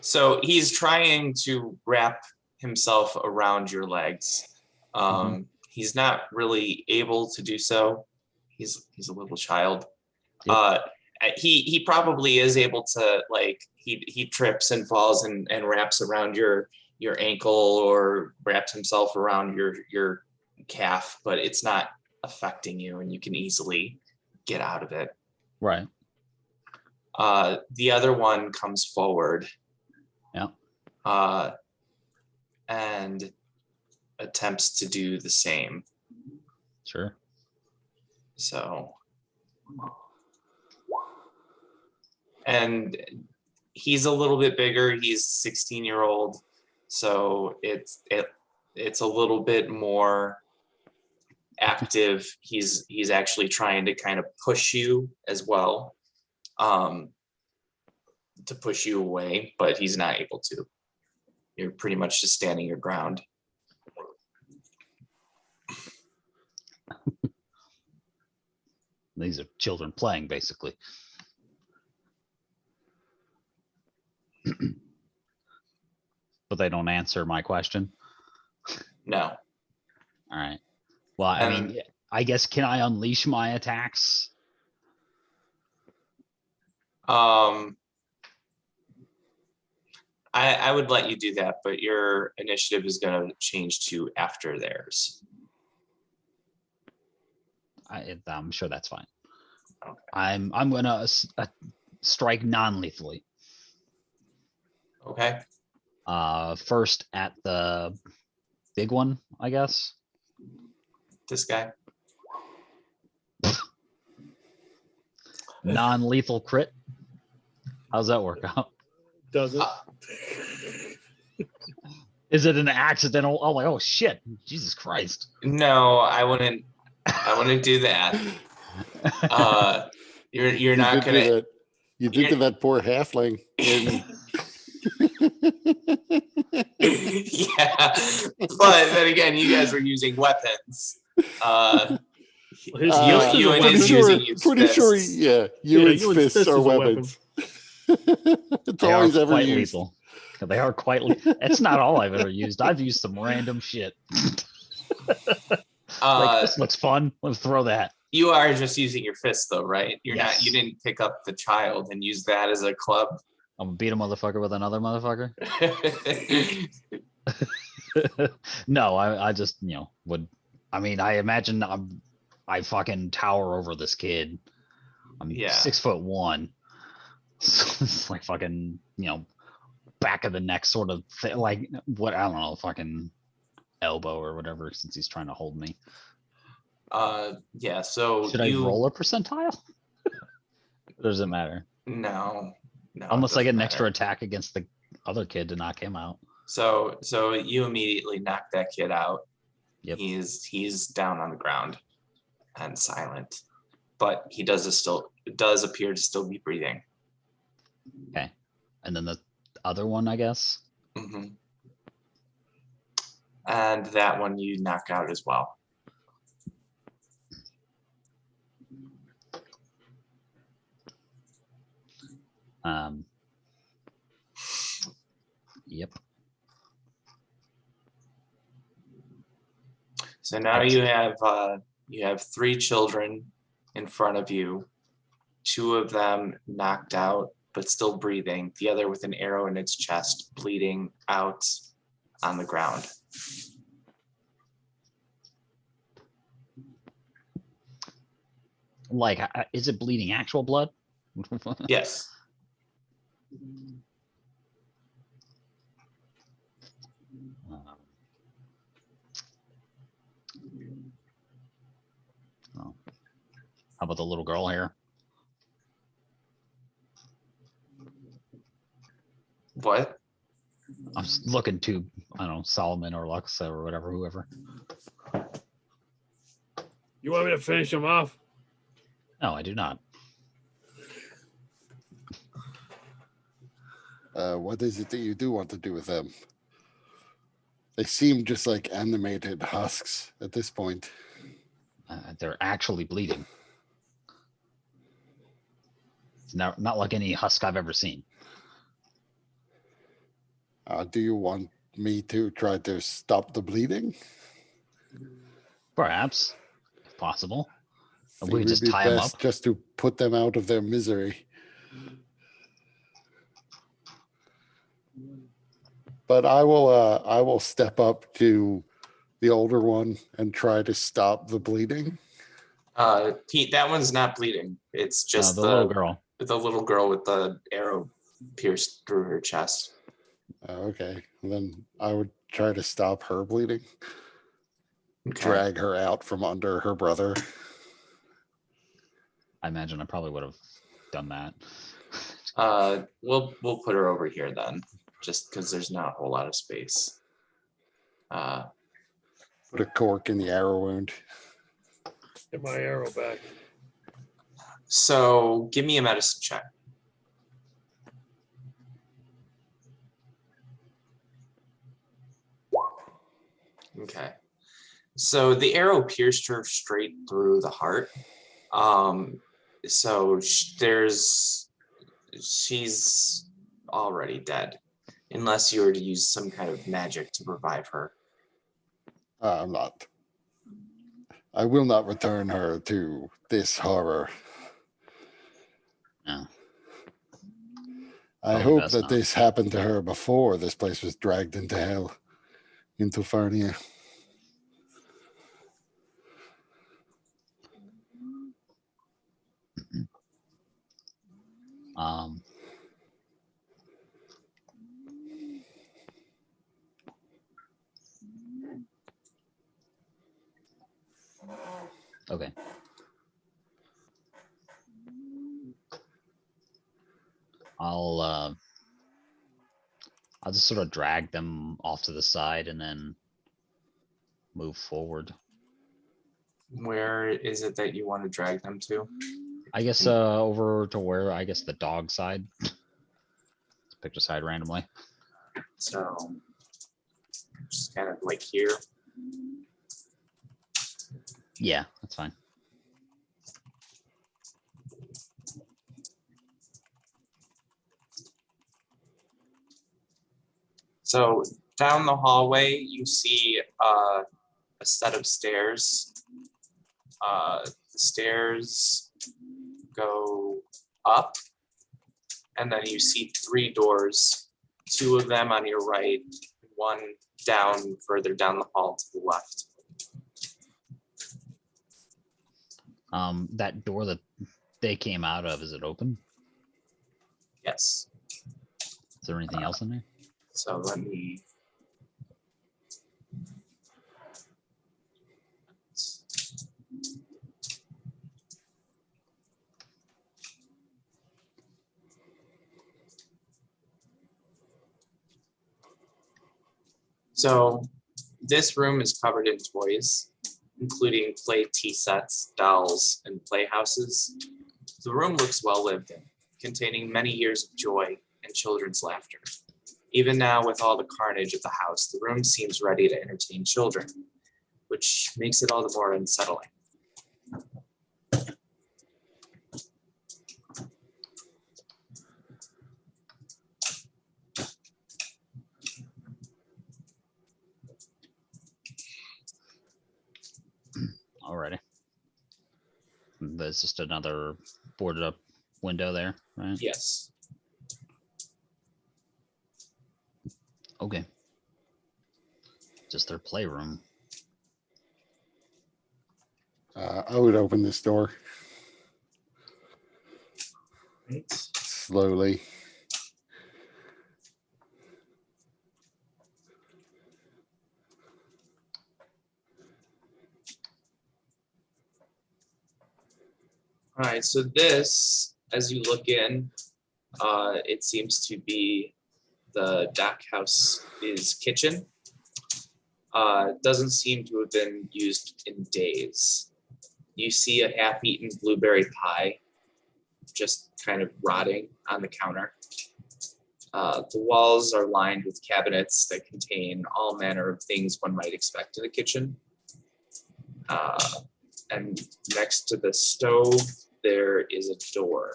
So he's trying to wrap himself around your legs. He's not really able to do so. He's a little child. Yep. He probably is able to, like, he trips and falls and wraps around your ankle or wraps himself around your calf, but it's not affecting you and you can easily get out of it. Right. The other one comes forward. Yeah. And attempts to do the same. Sure. So, and he's a little bit bigger. He's 16-year-old, so it's a little bit more active. He's actually trying to kind of push you as well, to push you away, but he's not able to. You're pretty much just standing your ground. These are children playing, basically. But they don't answer my question. No. All right. Well, I mean, I guess, can I unleash my attacks? I would let you do that, but your initiative is going to change to after theirs. I'm sure that's fine. Okay. I'm gonna strike non-lethally. Okay. First at the big one, I guess. This guy. Non-lethal crit. How's that work out? Does it? Is it an accidental? Oh, like, oh shit! Jesus Christ! No, I wouldn't do that. You're not gonna. That. You did to that poor halfling. In... Yeah, but then again, you guys were using weapons. You and his using his pretty sure, fists. yeah. Ewan's Ewan's fists are weapons. It's They always are ever quite used. lethal. They are quite. It's not all I've ever used. I've used some random shit. Like, this looks fun. Let's throw that. You are just using your fists, though, right? You're Yes. not. You didn't pick up the child and use that as a club. I'm gonna beat a motherfucker with another motherfucker. No, I just, would. I mean, I imagine I fucking tower over this kid. I'm Yeah. 6'1". So it's like fucking, back of the neck sort of thing. Like, what, I don't know, fucking elbow or whatever, since he's trying to hold me. Yeah. So should I roll a percentile? Does it matter? No. Unless I get an matter. extra attack against the other kid to knock him out. So you immediately knock that kid out. Yep. He's down on the ground and silent, but he does appear to still be breathing. Okay, and then the other one, I guess. Mm-hmm. And that one you knock out as well. Yep. So now you have 3 children in front of you. 2 of them knocked out, but still breathing. The other with an arrow in its chest, bleeding out on the ground. Like, is it bleeding actual blood? Yes. How about the little girl here? What? I'm just looking to, I don't know, Solomon or Lux or whatever, whoever. You want me to finish him off? No, I do not. What is it that you do want to do with them? They seem just like animated husks at this point. They're actually bleeding. It's not like any husk I've ever seen. Do you want me to try to stop the bleeding? Perhaps, if possible. I Or think we it could would just be tie him best up. just to put them out of their misery. But I will step up to the older one and try to stop the bleeding. Pete, that one's not bleeding. It's No, just the little girl. the little girl with the arrow pierced through her chest. Okay, then I would try to stop her bleeding, Okay. drag her out from under her brother. I imagine I probably would have done that. We'll put her over here then, just because there's not a whole lot of space. Put a cork in the arrow wound. Get my arrow back. So give me a medicine check. Okay. So the arrow pierced her straight through the heart. So she's already dead, unless you were to use some kind of magic to revive her. I'm not. I will not return her to this horror. No. I Probably hope best that not. this happened to her before this place was dragged into hell, into Fernia. Okay. I'll just sort of drag them off to the side and then move forward. Where is it that you want to drag them to? I guess over to where I guess the dog side. Let's pick a side randomly. So just kind of like here. Yeah, that's fine. So down the hallway, you see a set of stairs. The stairs go up, and then you see 3 doors, 2 of them on your right, 1 down further down the hall to the left. That door that they came out of, is it open? Yes. Is there anything else in there? So let me. So this room is covered in toys, including play tea sets, dolls, and playhouses. The room looks well lived in, containing many years of joy and children's laughter. Even now, with all the carnage of the house, the room seems ready to entertain children, which makes it all the more unsettling. Alrighty. There's just another boarded up window there, right? Yes. Okay. Just their playroom. I would open this door Right. slowly. All right, so this, as you look in, it seems to be the dock house's kitchen. Doesn't seem to have been used in days. You see a half-eaten blueberry pie just kind of rotting on the counter. The walls are lined with cabinets that contain all manner of things one might expect in a kitchen. And next to the stove, there is a door.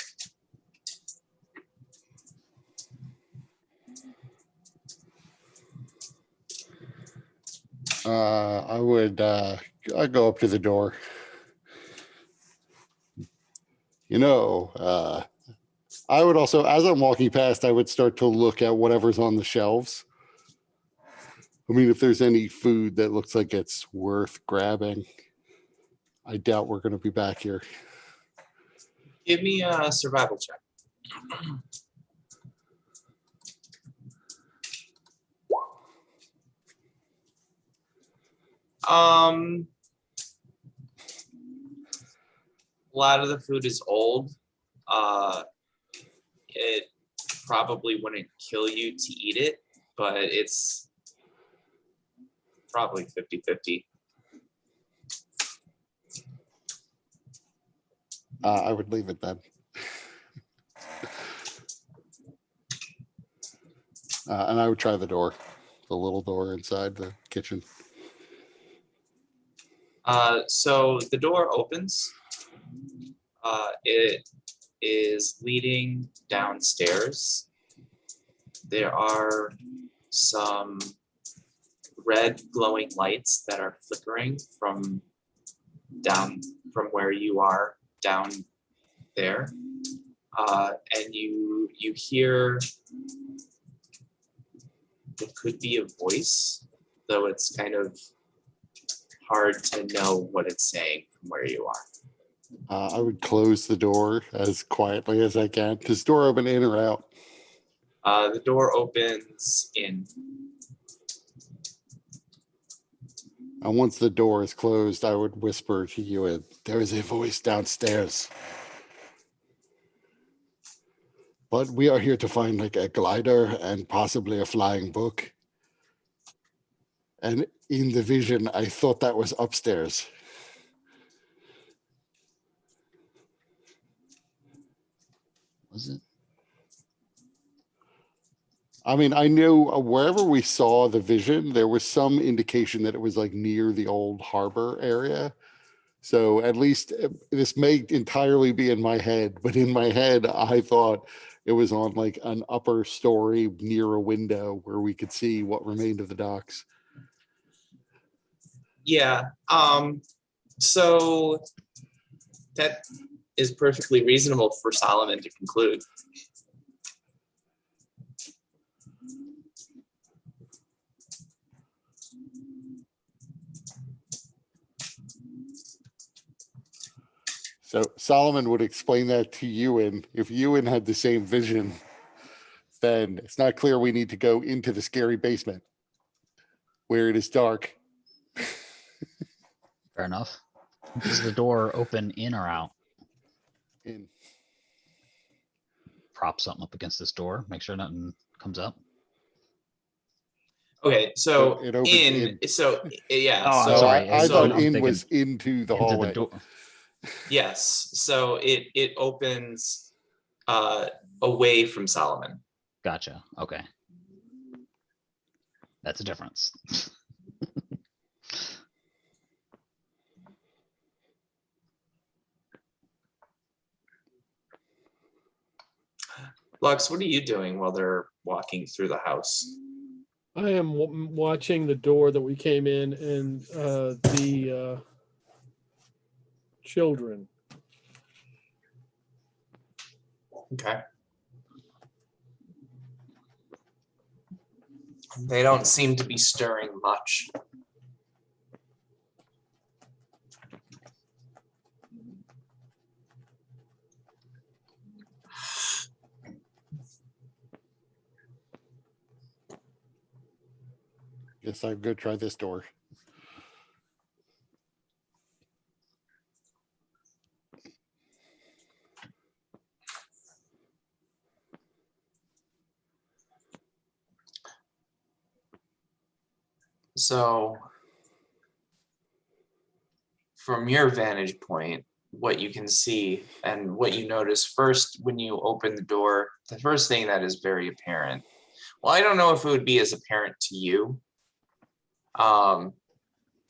I would, I'd go up to the door. I would also, as I'm walking past, I would start to look at whatever's on the shelves. I mean, if there's any food that looks like it's worth grabbing, I doubt we're going to be back here. Give me a survival check. A lot of the food is old. It probably wouldn't kill you to eat it, but it's probably 50-50. I would leave it then. And I would try the door, the little door inside the kitchen. So the door opens. It is leading downstairs. There are some red glowing lights that are flickering from where you are down there. And you hear it could be a voice, though it's kind of hard to know what it's saying from where you are. I would close the door as quietly as I can. Does door open in or out? The door opens in. And once the door is closed, I would whisper to you, there is a voice downstairs. But we are here to find like a glider and possibly a flying book. And in the vision, I thought that was upstairs. Was it? I mean, I knew wherever we saw the vision, there was some indication that it was like near the old harbor area. So at least this may entirely be in my head, but in my head, I thought it was on like an upper story near a window where we could see what remained of the docks. Yeah. So that is perfectly reasonable for Solomon to conclude. So Solomon would explain that to Ewan. If Ewan had the same vision, then it's not clear we need to go into the scary basement where it is dark. Fair enough. Does the door open in or out? In. Prop something up against this door. Make sure nothing comes up. Okay, so It opens in. So yeah. Oh, I'm so sorry. I so- thought I'm in thinking was into the into hallway. the door. Yes. So it opens away from Solomon. Gotcha. Okay. That's a difference. Lux, what are you doing while they're walking through the house? I am watching the door that we came in and the children. Okay. They don't seem to be stirring much. Guess I'd go try this door. So from your vantage point, what you can see and what you notice first when you open the door, the first thing that is very apparent. Well, I don't know if it would be as apparent to you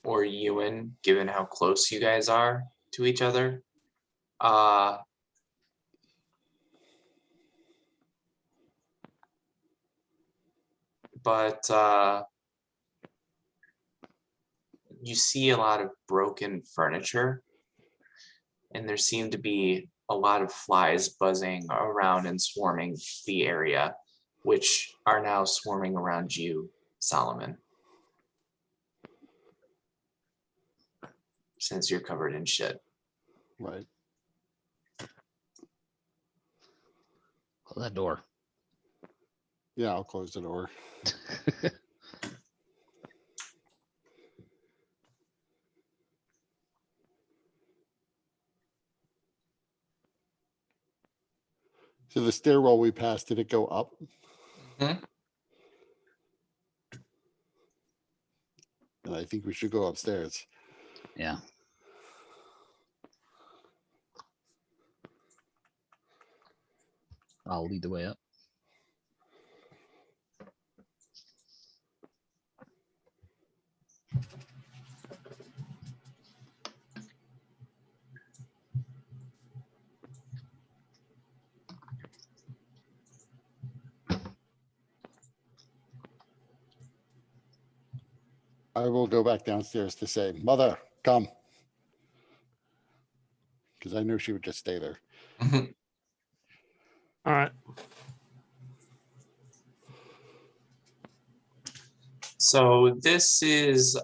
or Ewan, given how close you guys are to each other. But you see a lot of broken furniture, and there seem to be a lot of flies buzzing around and swarming the area, which are now swarming around you, Solomon, since you're covered in shit. Right. Close that door. Yeah, I'll close the door. So the stairwell we passed, did it go up? Mhm. And I think we should go upstairs. Yeah. I'll lead the way up. I will go back downstairs to say, Mother, come. Because I knew she would just stay there. All right. So this is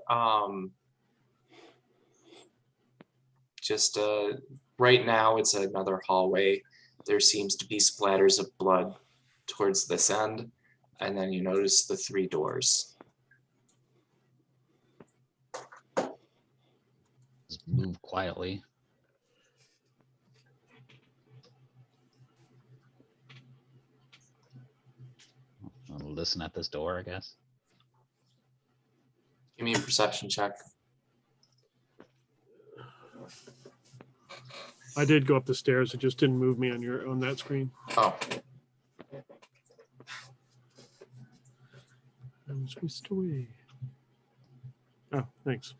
just right now it's another hallway. There seems to be splatters of blood towards this end, and then you notice the 3 doors. Just move quietly. I'll listen at this door, I guess. Give me a perception check. I did go up the stairs. It just didn't move me on that screen. Oh, I was whisked away. Oh, thanks.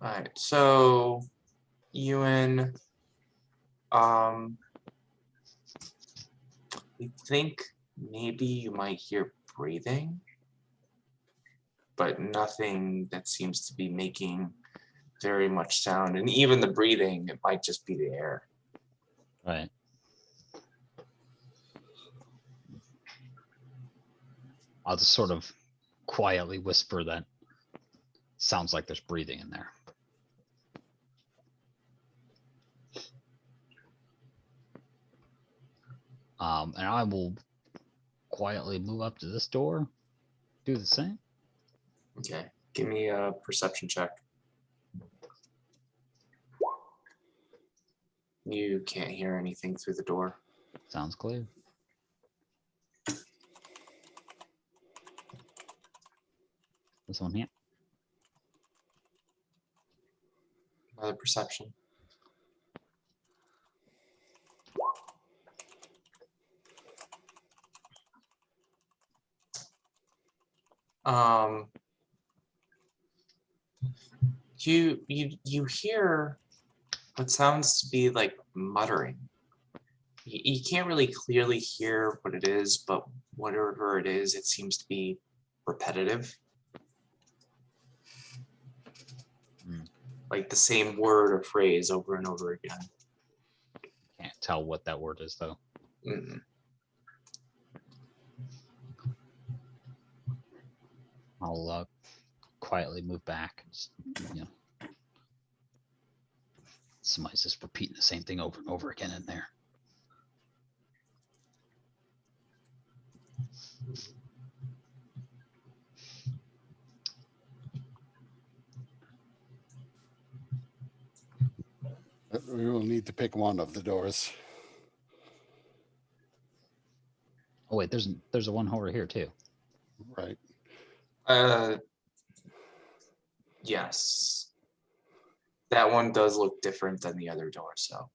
all right. So Ewan, I think maybe you might hear breathing, but nothing that seems to be making very much sound. And even the breathing, it might just be the air. Right. I'll just sort of quietly whisper that sounds like there's breathing in there. And I will quietly move up to this door, do the same. Okay, give me a perception check. You can't hear anything through the door. Sounds clear. This one here. Another perception. You hear what sounds to be like muttering. You can't really clearly hear what it is, but whatever it is, it seems to be repetitive. Like the same word or phrase over and over again. Can't tell what that word is though. Mm. I'll quietly move back. Just, somebody's just repeating the same thing over and over again in there. We will need to pick one of the doors. Oh wait, there's a one over here too. Right. Yes. That one does look different than the other door, so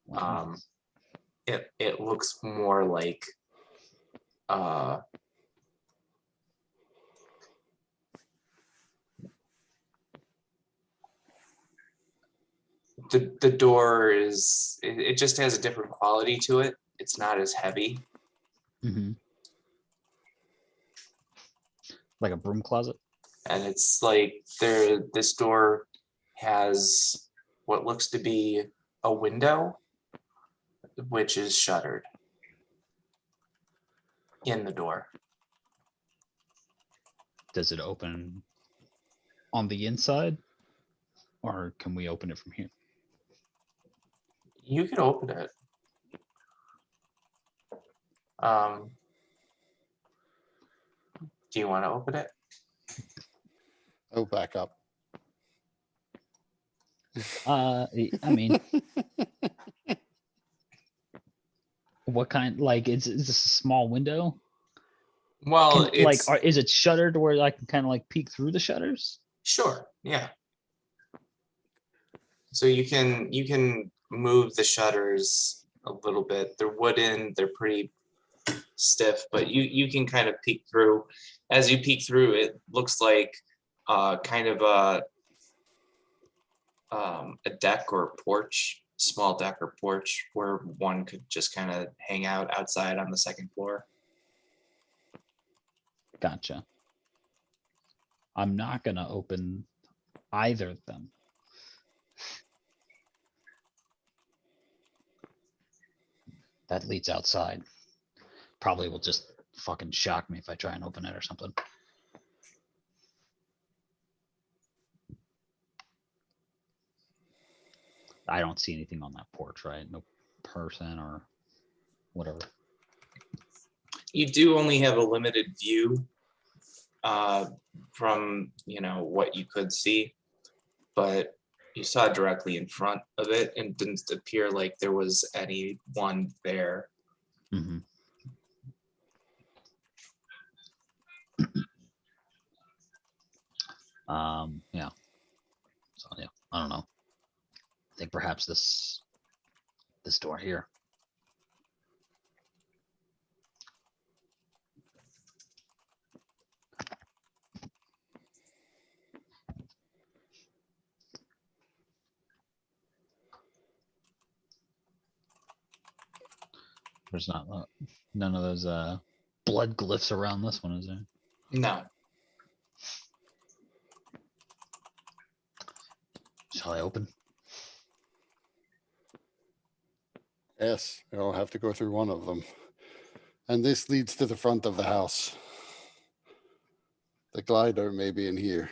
Wow. it looks more like the door is it just has a different quality to it. it's not as heavy. Mm-hmm. Like a broom closet. And it's like this door has what looks to be a window, which is shuttered in the door. Does it open on the inside, or can we open it from here? You could open it. Do you want to open it? Oh, back up. I mean, what kind? Like, is this a small window? Well, it's Is it shuttered where I can kind of like peek through the shutters? sure, yeah. So you can move the shutters a little bit. They're wooden, they're pretty stiff, but you can kind of peek through. As you peek through, it looks like kind of a deck or a porch, small deck or porch, where one could just kind of hang out outside on the second floor. Gotcha. I'm not gonna open either of them. That leads outside. Probably will just fucking shock me if I try and open it or something. I don't see anything on that porch, right? No person or whatever. You do only have a limited view from what you could see, but you saw directly in front of it and didn't appear like there was anyone there. Mm-hmm. Yeah. So yeah, I don't know. I think perhaps this door here. There's not none of those blood glyphs around this one, is there? No. Shall I open? Yes, I'll have to go through one of them. And this leads to the front of the house. The glider may be in here.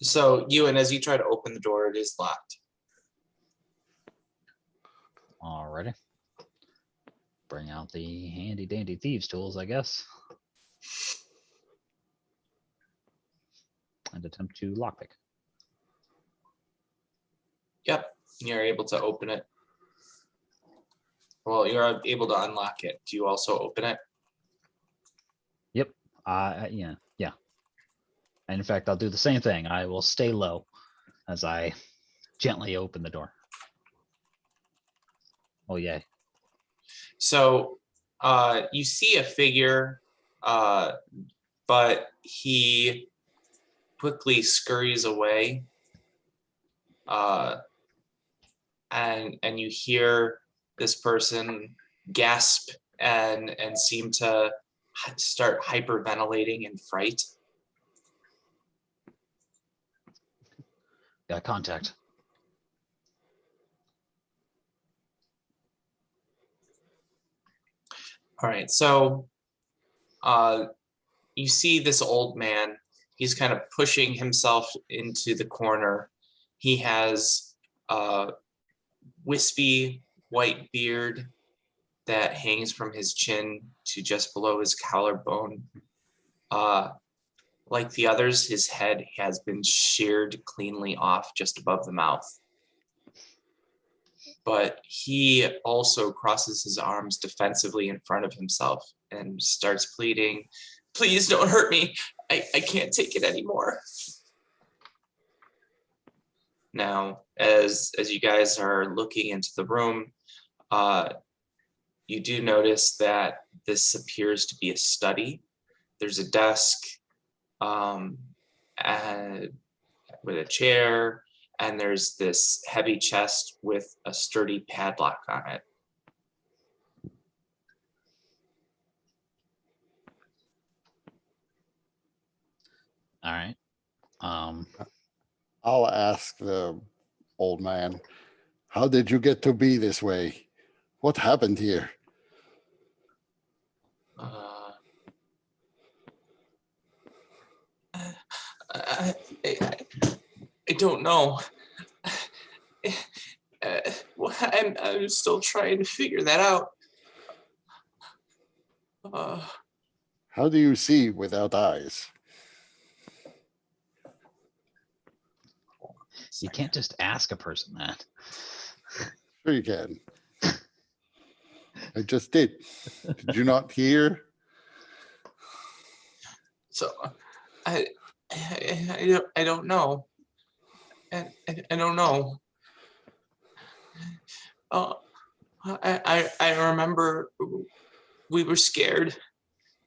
So Ewan, as you try to open the door, it is locked. Alrighty. Bring out the handy dandy thieves tools, I guess. And attempt to lockpick. Yep, you're able to open it. Well, you're able to unlock it. Do you also open it? Yep. Yeah. And in fact, I'll do the same thing. I will stay low as I gently open the door. Oh, yay. So you see a figure, but he quickly scurries away. And you hear this person gasp and seem to start hyperventilating in fright. Got contact. All right, so you see this old man. He's kind of pushing himself into the corner. He has a wispy white beard that hangs from his chin to just below his collarbone. Like the others, his head has been sheared cleanly off just above the mouth. But he also crosses his arms defensively in front of himself and starts pleading, "Please don't hurt me. I can't take it anymore." Now, as you guys are looking into the room, you do notice that this appears to be a study. There's a desk and with a chair and there's this heavy chest with a sturdy padlock on it. All right. I'll ask the old man, how did you get to be this way? What happened here? I, I, I don't know. Well, I'm still trying to figure that out. How do you see without eyes? You can't just ask a person that. Sure you can. I just did. Did you not hear? So I don't know. I don't know. I remember we were scared,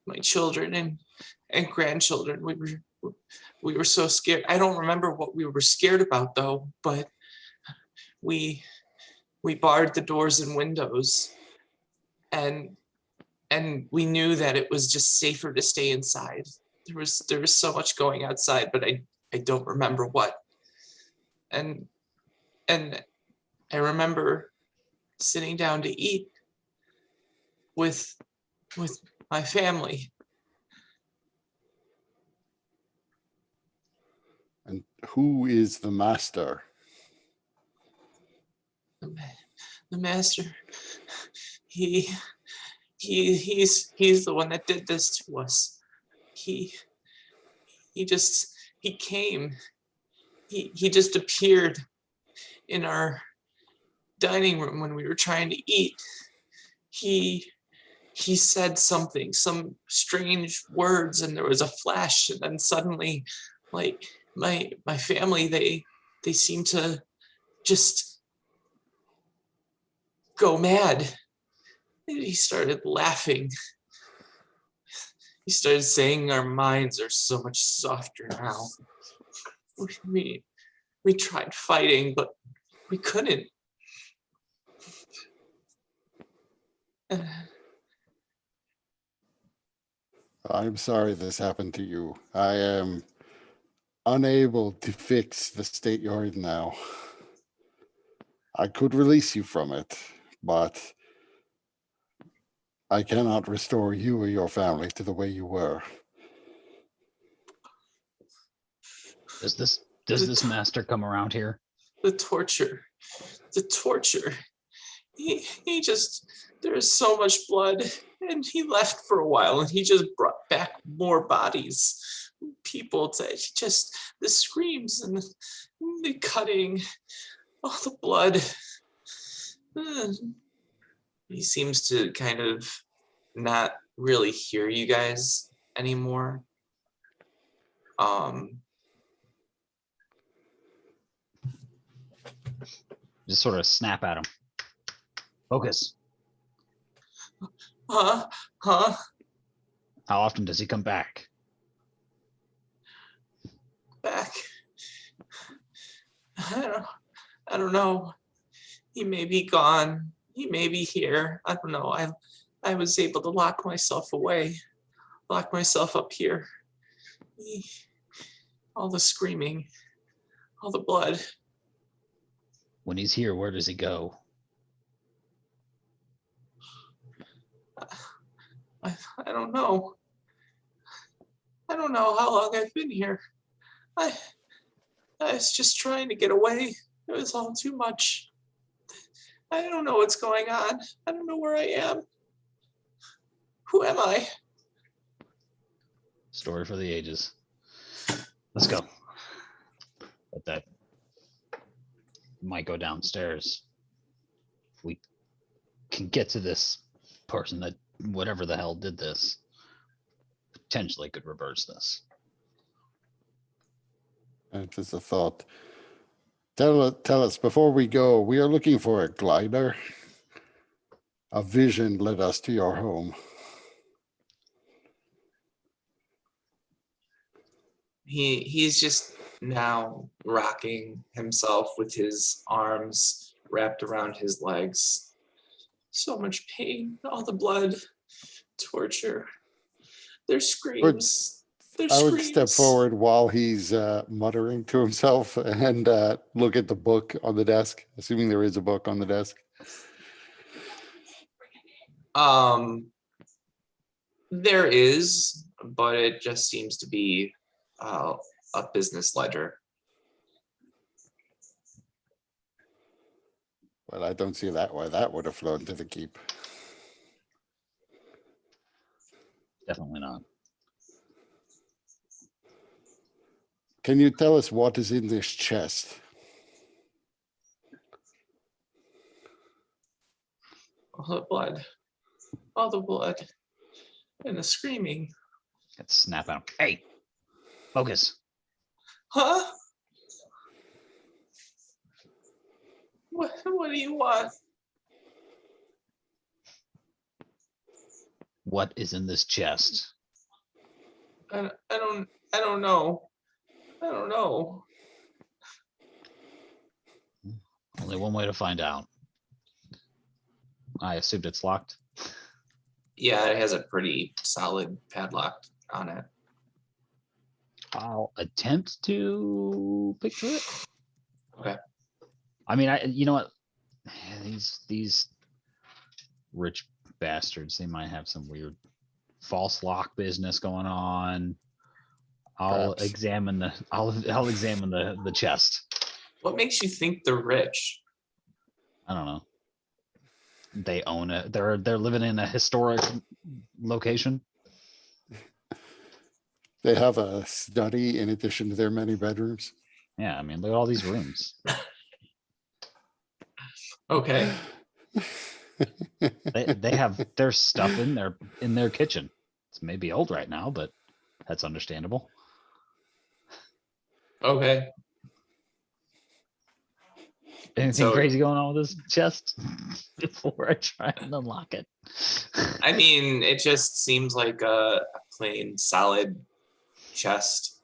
my children and grandchildren. We were so scared. I don't remember what we were scared about though, but we barred the doors and windows, and we knew that it was just safer to stay inside. There was so much going outside, but I don't remember what. And I remember sitting down to eat with my family. And who is the master? The master, he's the one that did this to us. He came. He just appeared in our dining room when we were trying to eat. He said something, some strange words, and there was a flash, and then suddenly, like my family, they seemed to just go mad. And he started laughing. He started saying our minds are so much softer now. We tried fighting, but we couldn't. I'm sorry this happened to you. I am unable to fix the state you're in now. I could release you from it, but I cannot restore you or your family to the way you were. Does this master come around here? The torture. He just, there is so much blood, and he left for a while, and he just brought back more bodies, people to just the screams and the cutting, all the blood. He seems to kind of not really hear you guys anymore. Just sort of snap at him. Focus. Huh? How often does he come back? Back. I don't know. He may be gone. He may be here. I don't know. I was able to lock myself away, lock myself up here. All the screaming, all the blood. When he's here, where does he go? I don't know. I don't know how long I've been here. I was just trying to get away. It was all too much. I don't know what's going on. I don't know where I am. Who am I? Story for the ages. Let's go. But that might go downstairs. If we can get to this person that whatever the hell did this, potentially could reverse this. And just a thought. Tell us before we go, we are looking for a glider. A vision led us to your home. He's just now rocking himself with his arms wrapped around his legs. So much pain, all the blood, torture. Their screams. Their I would step screams. forward while he's muttering to himself and look at the book on the desk, assuming there is a book on the desk. There is, but it just seems to be a business ledger. Well, I don't see that why that would have flown to the keep. Definitely not. Can you tell us what is in this chest? All the blood. All the blood. And the screaming. Let's snap out. Hey, focus. Huh? What do you want? What is in this chest? I don't know. I don't know. Only one way to find out. I assumed it's locked. Yeah, it has a pretty solid padlock on it. I'll attempt to picture it. Okay. I mean, you know what? These rich bastards, they might have some weird false lock business going on. I'll Perhaps. examine the chest. What makes you think they're rich? I don't know. They own it. They're living in a historic location. They have a study in addition to their many bedrooms. Yeah, I mean, look at all these rooms. Okay. They have their stuff in their kitchen. It's maybe old right now, but that's understandable. Okay. Anything So- crazy going on with this chest before I try and unlock it? I mean, it just seems like a plain solid chest.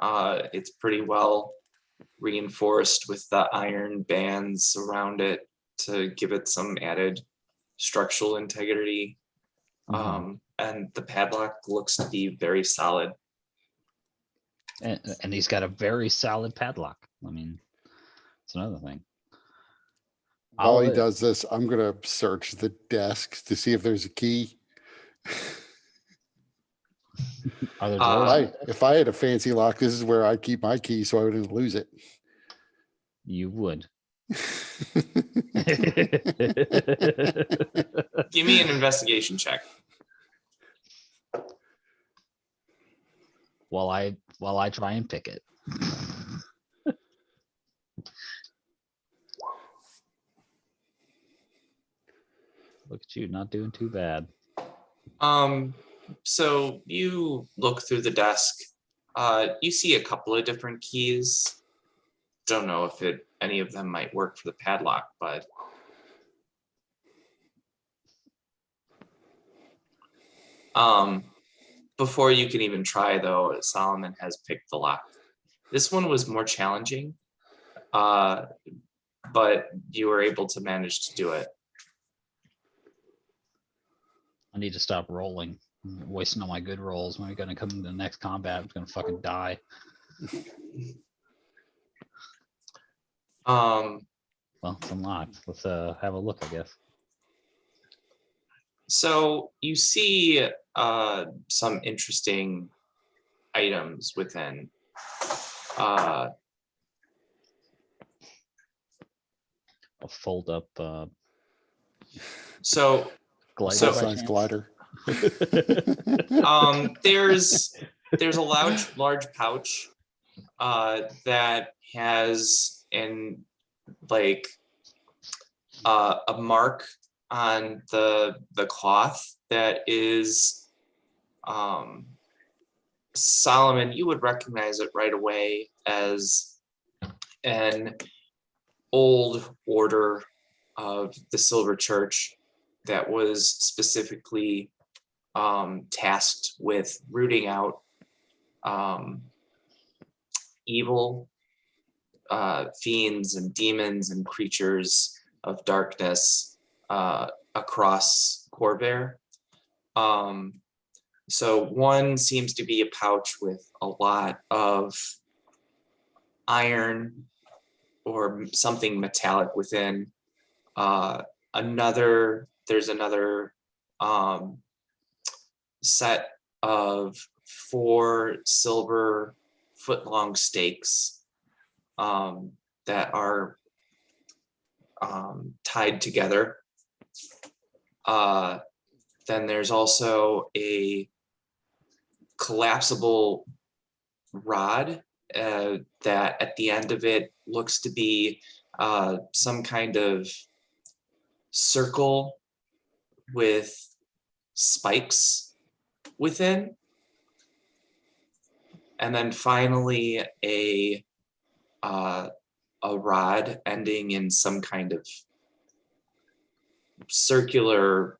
It's pretty well reinforced with the iron bands around it to give it some added structural integrity. And the padlock looks to be very solid. And he's got a very solid padlock. I mean, it's another thing. While he I'll- does this, I'm going to search the desk to see if there's a key. Are there Uh, drawers? If I had a fancy lock, this is where I'd keep my key so I wouldn't lose it. You would. Give me an investigation check. while I try and pick it. Look at you, not doing too bad. So you look through the desk. You see a couple of different keys. Don't know if any of them might work for the padlock, but before you can even try, though, Solomon has picked the lock. This one was more challenging, but you were able to manage to do it. I need to stop rolling. I'm wasting all my good rolls. When we're gonna come into the next combat, I'm gonna fucking die. Well, it's unlocked. Let's have a look, I guess. So you see some interesting items within. I'll fold up So glider So- by Size chance. glider. there's a large pouch that has a mark on the cloth that is Solomon, you would recognize it right away as an old order of the Silver Church that was specifically tasked with rooting out evil fiends and demons and creatures of darkness across Corvair. So one seems to be a pouch with a lot of iron or something metallic within. There's another set of 4 silver foot-long stakes that are tied together. Then there's also a collapsible rod that at the end of it looks to be some kind of circle with spikes within. And then finally a rod ending in some kind of circular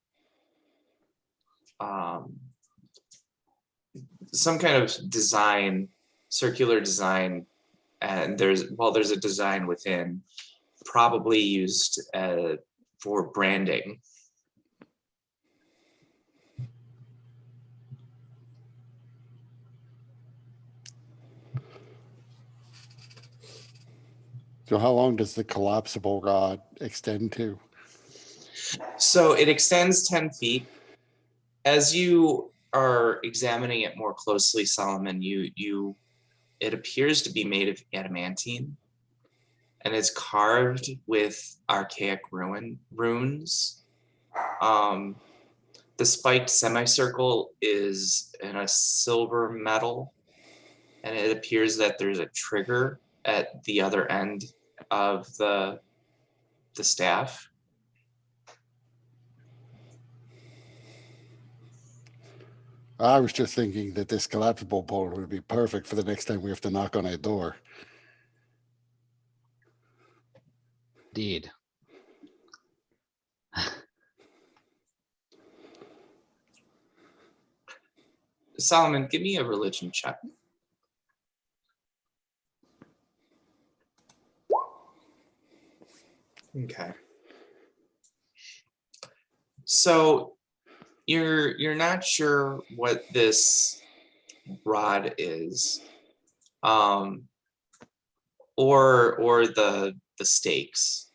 some kind of design, circular design, and there's a design within, probably used for branding. So how long does the collapsible rod extend to? So it extends 10 feet. As you are examining it more closely, Solomon, it appears to be made of adamantine, and it's carved with archaic runes. The spiked semicircle is in a silver metal, and it appears that there's a trigger at the other end of the staff. I was just thinking that this collapsible pole would be perfect for the next time we have to knock on a door. Indeed. Solomon, give me a religion check. Okay. So you're not sure what this rod is, or the stakes,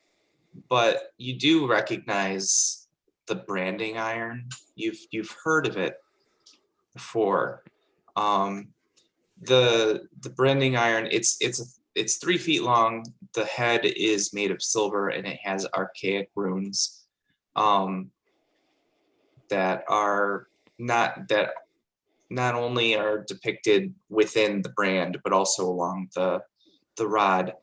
but you do recognize the branding iron. You've heard of it before. The branding iron, it's 3 feet long. The head is made of silver and it has archaic runes that not only are depicted within the brand but also along the rod.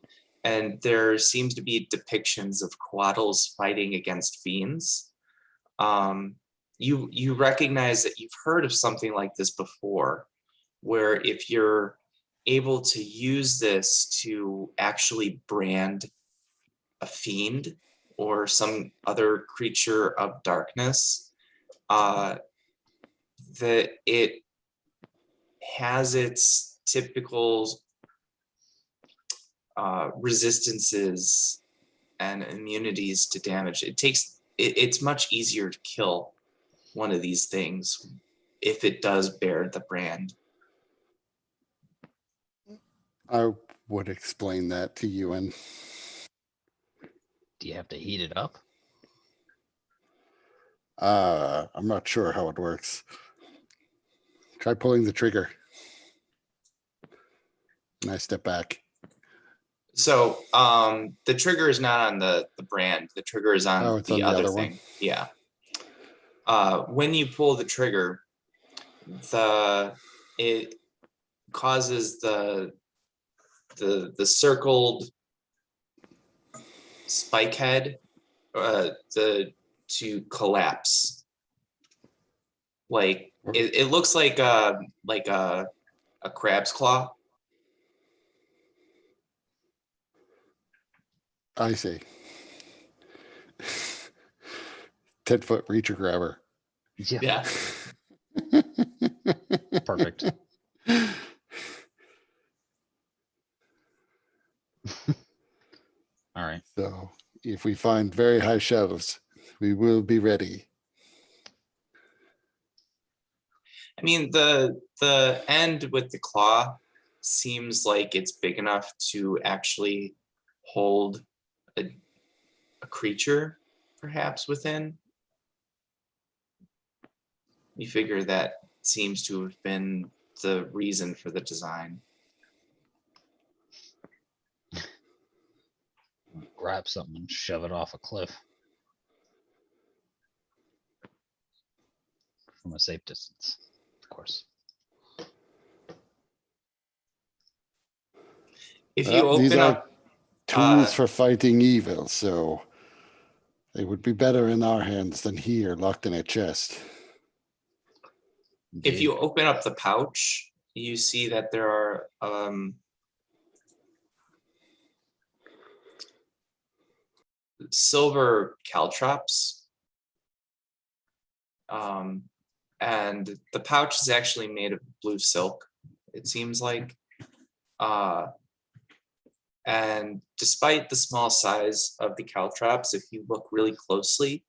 And there seems to be depictions of Quaddles fighting against fiends. You recognize that you've heard of something like this before, where if you're able to use this to actually brand a fiend or some other creature of darkness, that it has its typical resistances and immunities to damage. It's much easier to kill one of these things if it does bear the brand. I would explain that to you, and Do you have to heat it up? I'm not sure how it works. Try pulling the trigger. And I step back. So the trigger is not on the brand. The trigger is on It's the on the other other one. thing. Yeah. When you pull the trigger, it causes the circled spike head to collapse. Like it looks like a crab's claw. I see. 10-foot reacher grabber. Yeah. Perfect. If we find very high shelves, we will be ready. I mean, the end with the claw seems like it's big enough to actually hold a creature, perhaps within. You figure that seems to have been the reason for the design. Grab something and shove it off a cliff from a safe distance, of course. If you Well, these open are up, tools for fighting evil, so they would be better in our hands than here, locked in a chest. if Indeed. you open up the pouch, you see that there are silver caltrops. And the pouch is actually made of blue silk, it seems like. And despite the small size of the caltrops, if you look really closely,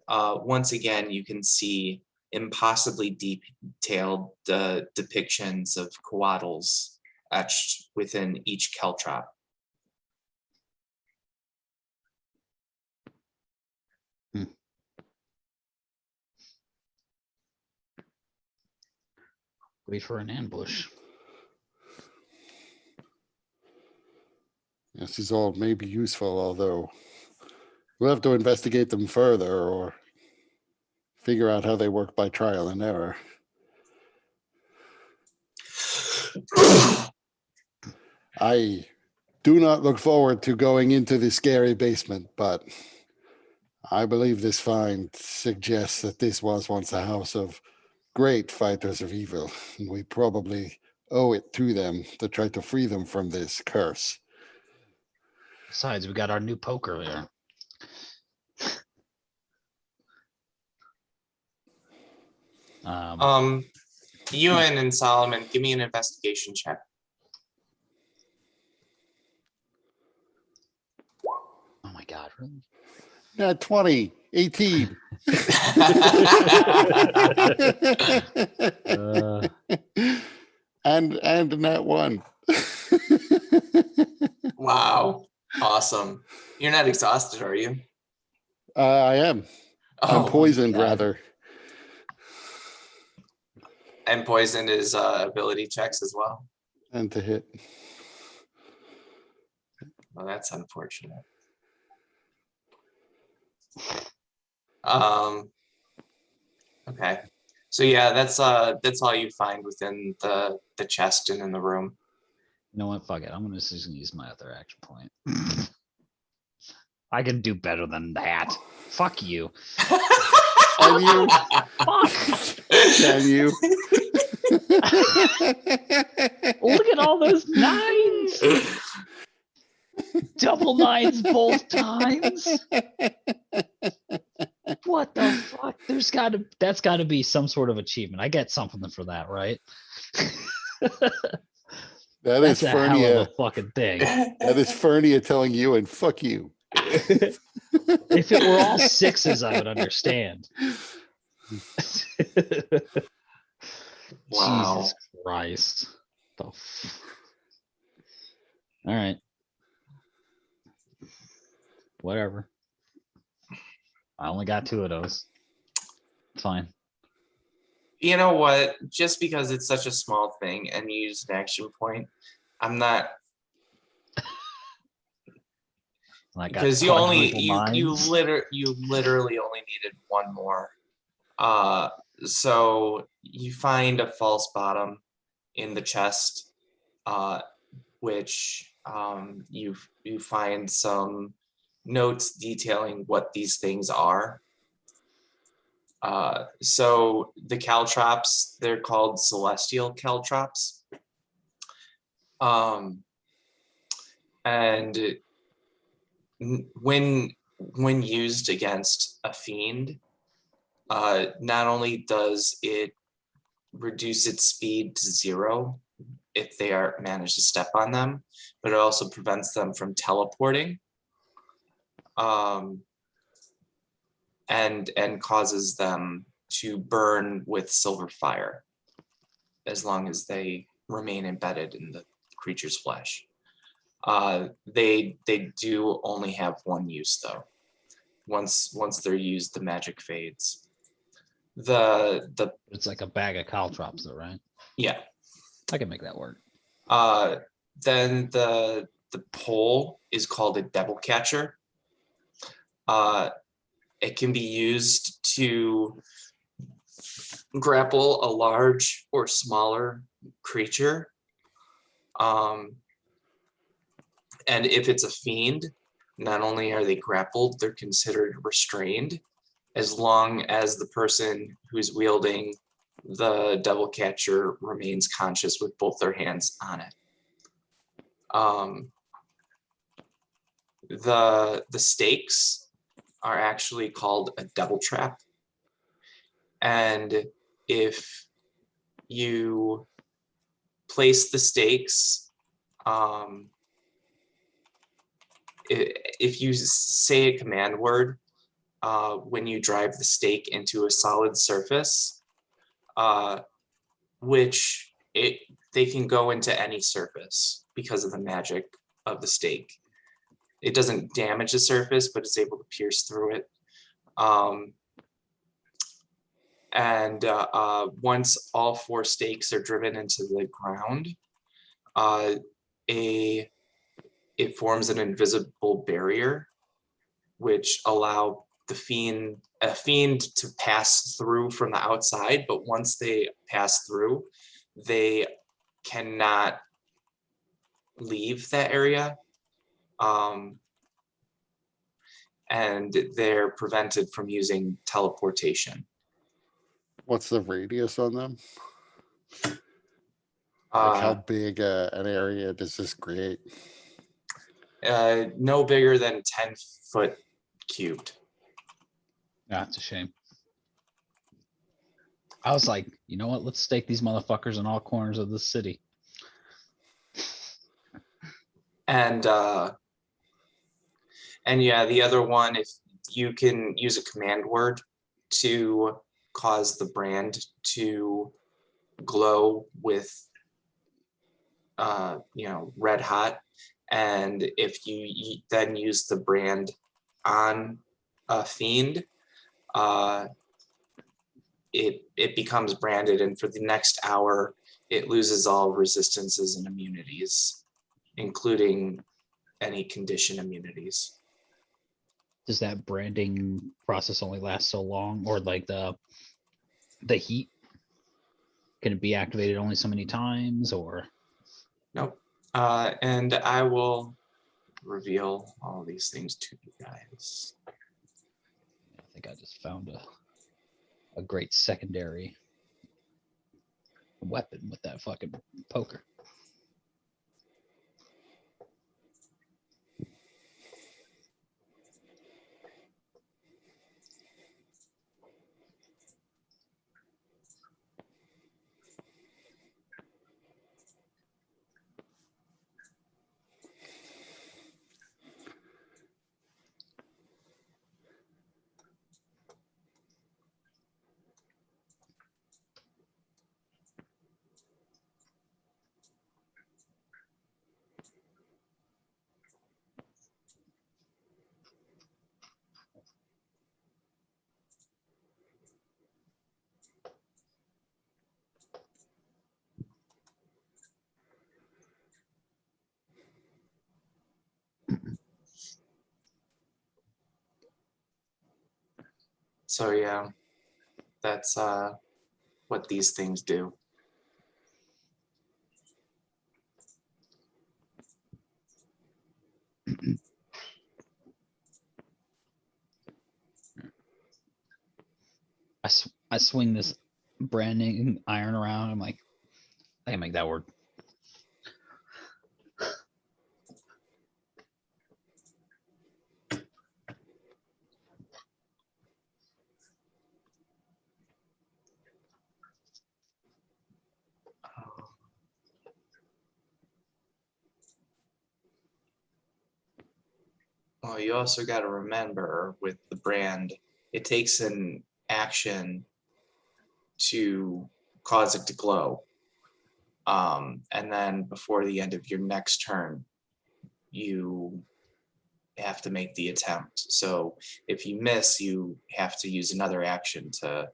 once again, you can see impossibly detailed depictions of coatls etched within each caltrop. Wait for an ambush. This is all may be useful, although we'll have to investigate them further or figure out how they work by trial and error. I do not look forward to going into the scary basement, but I believe this find suggests that this was once a house of great fighters of evil. And we probably owe it to them to try to free them from this curse. Besides, we got our new poker there. Ewan and Solomon, give me an investigation check. Oh my God, really? 20, 18. and net one. Wow, awesome. You're not exhausted, are you? I am. Oh I'm my poisoned, God. rather. And poison is ability checks as well. And to hit. Well, that's unfortunate. Okay. So yeah, that's all you find within the chest and in the room. You know what? Fuck it. I'm gonna just use my other action point. I can do better than that. Fuck you. Can you? Fuck. Can you? Look at all those nines. Double nines both times. What the fuck? That's gotta be some sort of achievement. I get something for that, right? That That's is a hell of a Fernia. fucking thing. That is Fernia telling you and fuck you. If it were all sixes, I would understand. Wow. Jesus Christ. All right. Whatever. I only got 2 of those. Fine. You know what? Just because it's such a small thing and you use an action point, I'm not, I got because you literally only needed one more. So you find a false bottom in the chest, which you find some notes detailing what these things are. So the caltrops, they're called celestial caltrops. And when used against a fiend, not only does it reduce its speed to 0 if they manage to step on them, but it also prevents them from teleporting. and causes them to burn with silver fire as long as they remain embedded in the creature's flesh. They do only have one use though. Once they're used, the magic fades. The It's like a bag of caltrops, though, right? yeah. I can make that work. Then the pole is called a devil catcher. It can be used to grapple a large or smaller creature. And if it's a fiend, not only are they grappled, they're considered restrained as long as the person who's wielding the devil catcher remains conscious with both their hands on it. The stakes are actually called a devil trap. And if you place the stakes, if you say a command word, when you drive the stake into a solid surface, they can go into any surface because of the magic of the stake. It doesn't damage the surface, but it's able to pierce through it. Once all 4 stakes are driven into the ground, it forms an invisible barrier, which allow a fiend to pass through from the outside. But once they pass through, they cannot leave that area. And they're prevented from using teleportation. What's the radius on them? Like how big an area does this create? No bigger than 10 foot cubed. That's a shame. I was like, you know what? Let's stake these motherfuckers in all corners of the city. And yeah, the other one, if you can use a command word to cause the brand to glow with red hot, and if you then use the brand on a fiend, it becomes branded, and for the next hour it loses all resistances and immunities, including any condition immunities. Does that branding process only last so long, or like the heat? Can it be activated only so many times, or? Nope. And I will reveal all these things to you guys. I think I just found a great secondary weapon with that fucking poker. So yeah, that's what these things do. I swing this branding iron around. I'm like, I can make that work. Well, you also got to remember with the brand, it takes an action to cause it to glow. And then before the end of your next turn, you have to make the attempt. So if you miss, you have to use another action to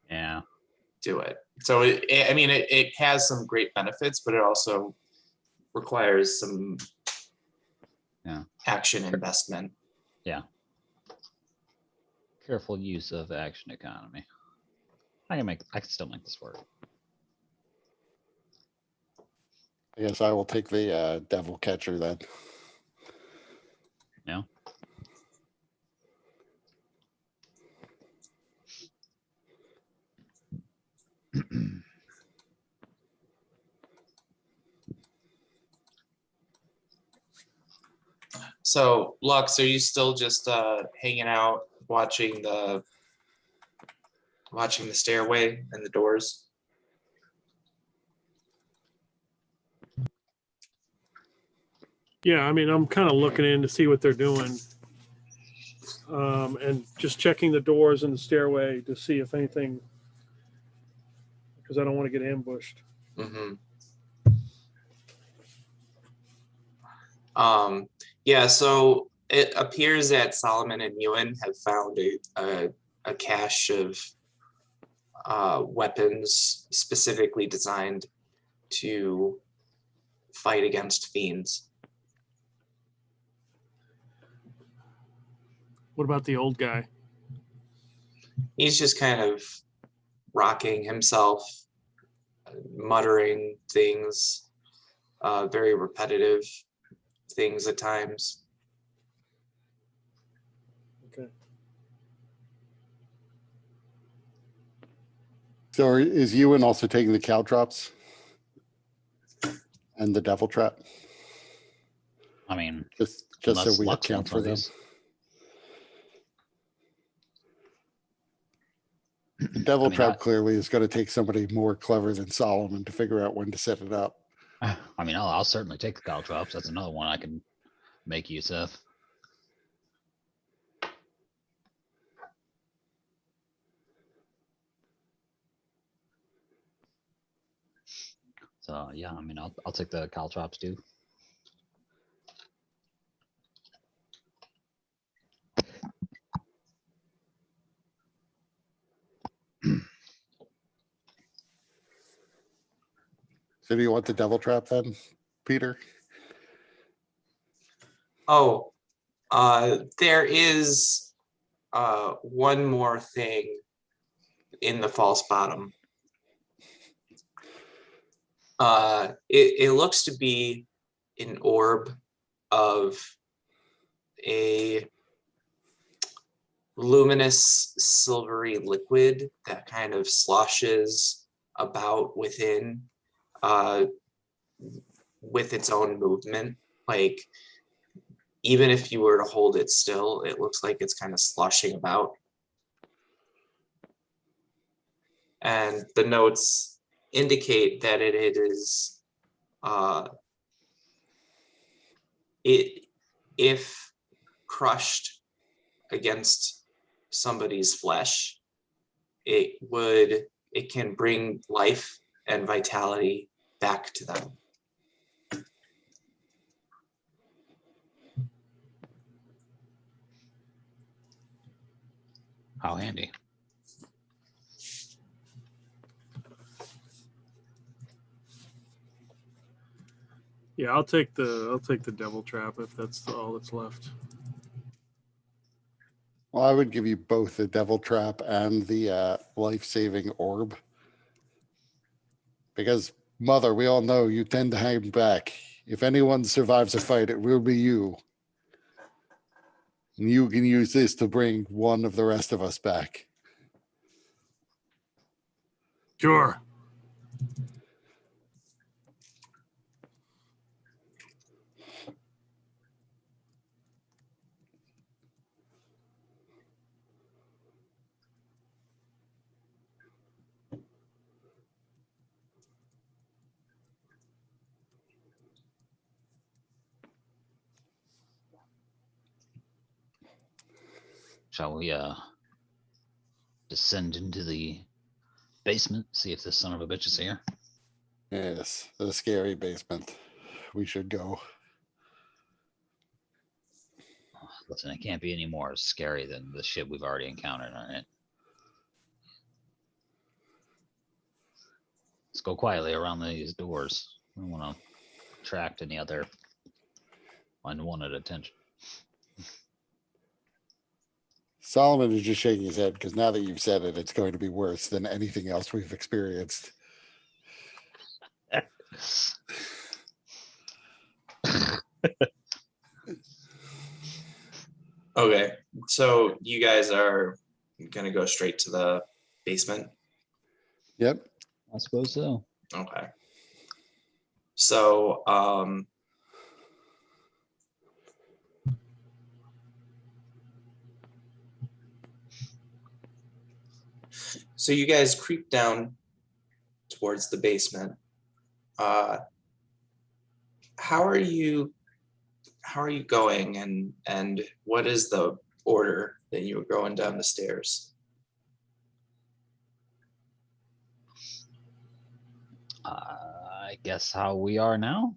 Yeah. do it. So I mean, it has some great benefits, but it also requires some action investment. Yeah. Careful use of action economy. I can still make this work. I guess I will take the devil catcher then. Yeah. So Lux, are you still just hanging out, watching the stairway and the doors? Yeah, I mean, I'm kind of looking in to see what they're doing. And just checking the doors and the stairway to see if anything, because I don't want to get ambushed. Mm-hmm. Yeah, so it appears that Solomon and Ewan have found a cache of weapons specifically designed to fight against fiends. What about the old guy? He's just kind of rocking himself, muttering things, very repetitive things at times. Okay. So is Ewan also taking the caltrops and the devil trap? I mean, Just so unless we Lux account wants for one of them. these. The devil I mean, trap clearly is going to take somebody more clever than Solomon to figure out when to set it up. I mean, I'll certainly take the caltrops. That's another one I can make use of. So yeah, I mean, I'll take the caltrops too. So do you want the devil trap then, Peter? Oh, there is one more thing in the false bottom. It looks to be an orb of a luminous silvery liquid that kind of sloshes about within with its own movement. Like even if you were to hold it still, it looks like it's kind of sloshing about. And the notes indicate that it is if crushed against somebody's flesh, it can bring life and vitality back to them. How handy. Yeah, I'll take the devil trap if that's all that's left. Well, I would give you both the devil trap and the life-saving orb. Because, Mother, we all know you tend to hang back. If anyone survives a fight, it will be you. And you can use this to bring one of the rest of us back. Sure. Shall we descend into the basement, see if this son of a bitch is here? Yes, the scary basement. We should go. Listen, it can't be any more scary than the shit we've already encountered on it. Let's go quietly around these doors. I don't want to attract any other unwanted attention. Solomon is just shaking his head because now that you've said it, it's going to be worse than anything else we've experienced. Okay, so you guys are gonna go straight to the basement? Yep. I suppose so. Okay. So, so you guys creep down towards the basement. How are you going, and what is the order that you were going down the stairs? I guess how we are now.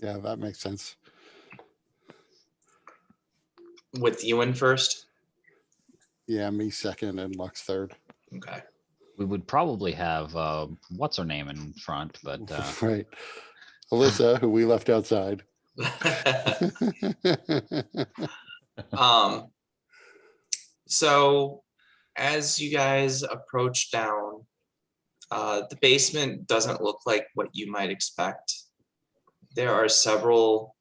Yeah, that makes sense. With Ewan first? Yeah, me second and Lux third. Okay. We would probably have what's her name in front, but Right. Alyssa, who we left outside. So as you guys approach down, the basement doesn't look like what you might expect. There are several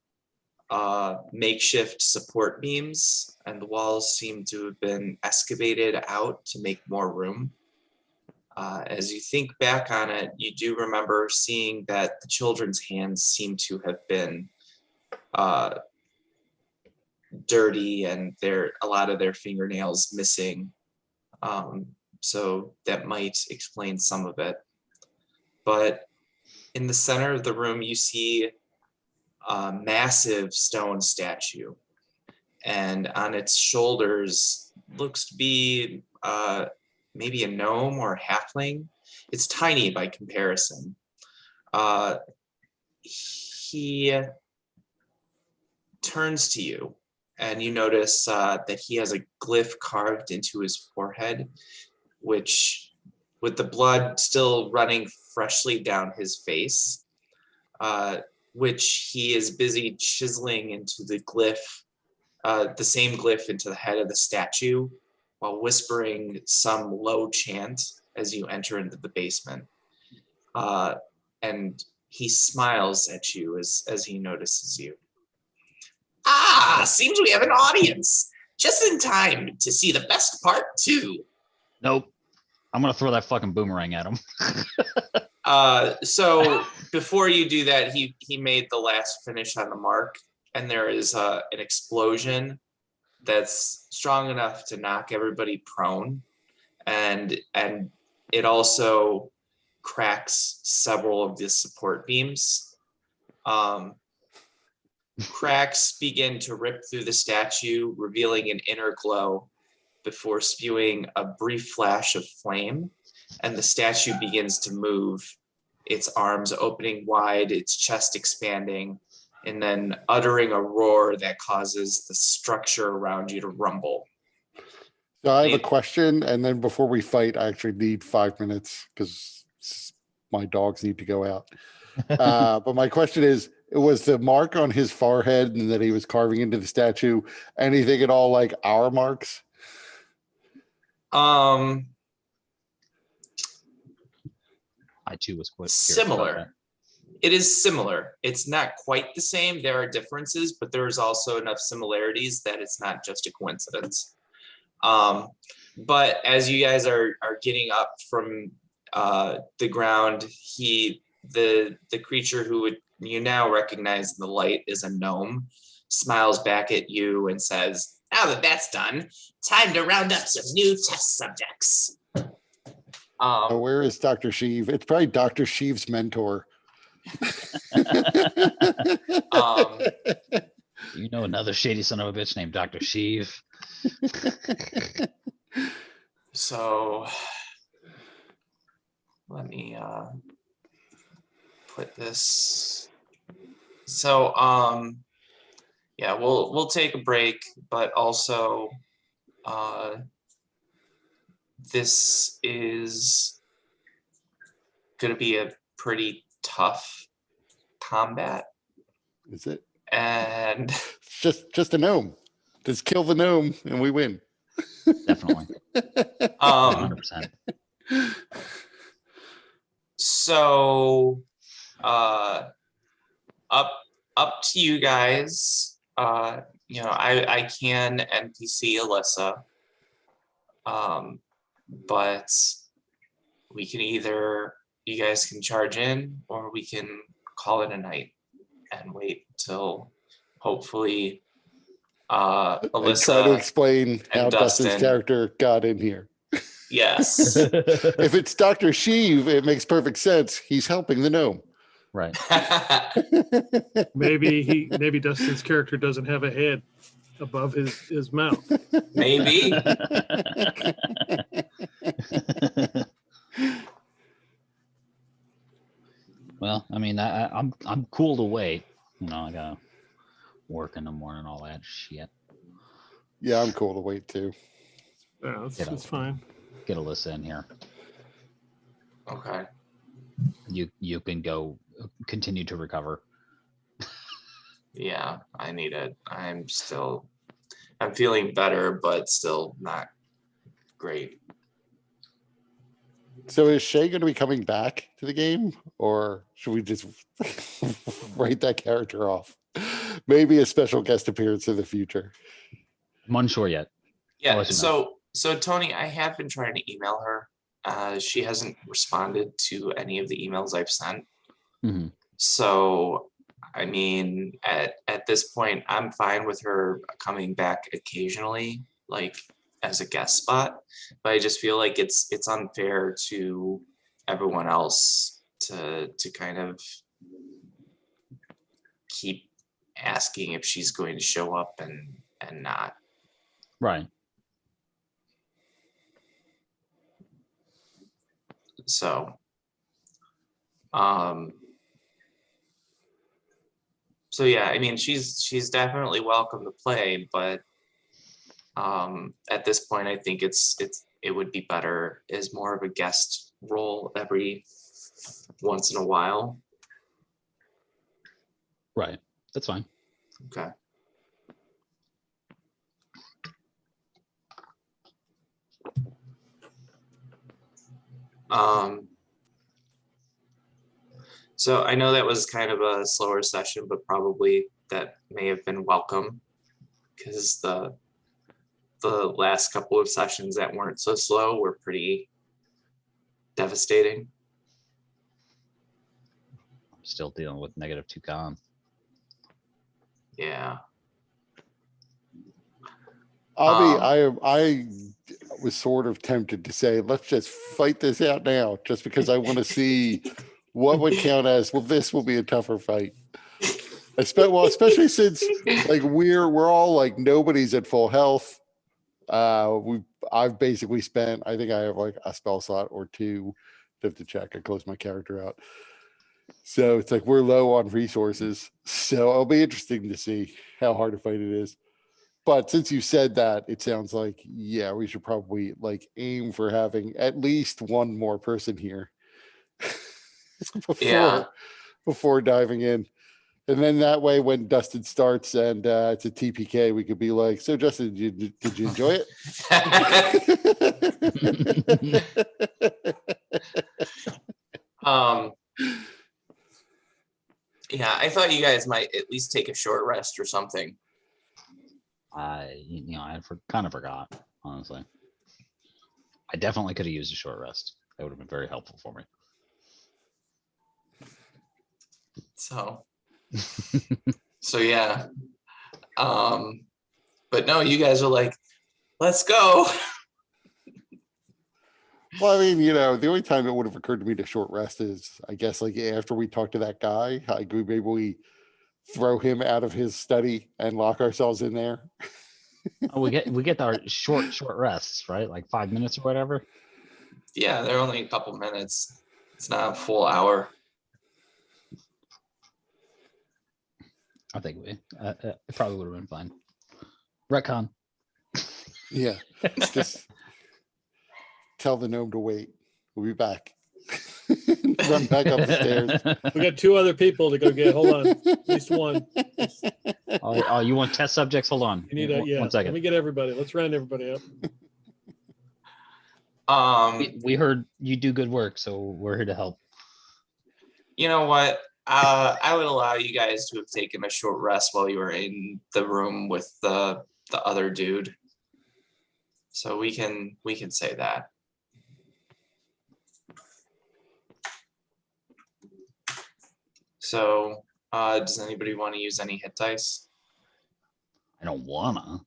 makeshift support beams, and the walls seem to have been excavated out to make more room. As you think back on it, you do remember seeing that the children's hands seem to have been dirty, and a lot of their fingernails missing. So that might explain some of it. But in the center of the room, you see a massive stone statue, and on its shoulders looks to be maybe a gnome or a halfling. It's tiny by comparison. He turns to you, and you notice that he has a glyph carved into his forehead, which, with the blood still running freshly down his face, which he is busy chiseling into the glyph, the same glyph into the head of the statue, while whispering some low chant as you enter into the basement. And he smiles at you as he notices you. Ah, seems we have an audience. Just in time to see the best part too. nope. I'm gonna throw that fucking boomerang at him. So before you do that, he made the last finish on the mark, and there is an explosion that's strong enough to knock everybody prone, and it also cracks several of the support beams. Cracks begin to rip through the statue, revealing an inner glow before spewing a brief flash of flame, and the statue begins to move, its arms opening wide, its chest expanding, and then uttering a roar that causes the structure around you to rumble. So I have a question, and then before we fight, I actually need 5 minutes because my dogs need to go out. But my question is, was the mark on his forehead and that he was carving into the statue anything at all like our marks? I too was quite curious about Similar. that. It is similar. It's not quite the same. There are differences, but there's also enough similarities that it's not just a coincidence. But as you guys are getting up from the ground, the creature who you now recognize in the light is a gnome, smiles back at you and says, "Now that that's done, time to round up some new test subjects." Where is Dr. Sheev? It's probably Dr. Sheev's mentor. You know another shady son of a bitch named Dr. Sheev. So let me put this. So yeah, we'll take a break, but also this is gonna be a pretty tough combat. Is it? And It's just a gnome. Just kill the gnome and we win. Definitely. um 100%. so up to you guys. You know, I can NPC Alyssa, but we can either, you guys can charge in, or we can call it a night and wait till hopefully And try to Alyssa. explain how Dustin's Dustin. character got in here. Yes. If it's Dr. Sheev, it makes perfect sense. He's helping the gnome. Right. Maybe Dustin's character doesn't have a head above his mouth. Maybe. Well, I mean, I'm cool to wait. You know, I gotta work in the morning, all that shit. Yeah, I'm cool to wait too. Yeah, You know. that's fine. Get Alyssa in here. Okay. You can go continue to recover. Yeah, I need it. I'm feeling better, but still not great. So is Shay going to be coming back to the game, or should we just write that character off? Maybe a special guest appearance in the future. I'm unsure yet. Yeah, let you know. so Tony, I have been trying to email her. She hasn't responded to any of the emails I've sent. Mhm. So, I mean, at this point, I'm fine with her coming back occasionally, like as a guest spot. But I just feel like it's unfair to everyone else to kind of keep asking if she's going to show up and not. Right. So, so yeah, I mean, she's definitely welcome to play, but at this point, I think it would be better as more of a guest role every once in a while. Right. That's fine. Okay. So I know that was kind of a slower session, but probably that may have been welcome, because the last couple of sessions that weren't so slow were pretty devastating. I'm still dealing with -2 con. Yeah. I was sort of tempted to say, let's just fight this out now, just because I want to see what would count as, well, this will be a tougher fight. Especially since like we're all like, nobody's at full health. I've basically spent, I think I have like a spell slot or two. I have to check. I closed my character out. So it's like we're low on resources. So it'll be interesting to see how hard a fight it is. But since you said that, it sounds like, yeah, we should probably like aim for having at least one more person here Yeah. before diving in. And then that way, when Dustin starts and it's a TPK, we could be like, so Justin, did you enjoy it? Yeah, I thought you guys might at least take a short rest or something. I kind of forgot, honestly. I definitely could have used a short rest. That would have been very helpful for me. So yeah. But no, you guys are like, let's go. Well, I mean, the only time it would have occurred to me to short rest is, I guess, like after we talked to that guy, maybe we throw him out of his study and lock ourselves in there. Oh, we get our short rests, right? Like 5 minutes or whatever. Yeah, they're only a couple minutes. It's not a full hour. I think it probably would have been fine. Retcon. Yeah, just tell the gnome to wait. We'll be back. Run back up the stairs. We got 2 other people to go get. Hold on, at least one. Oh, you want test subjects? Hold on. You need a 1 yeah. Let second. me get everybody. Let's round everybody up. We heard you do good work, so we're here to help. You know what? I would allow you guys to have taken a short rest while you were in the room with the other dude. So we can say that. So does anybody want to use any hit dice? I don't wanna.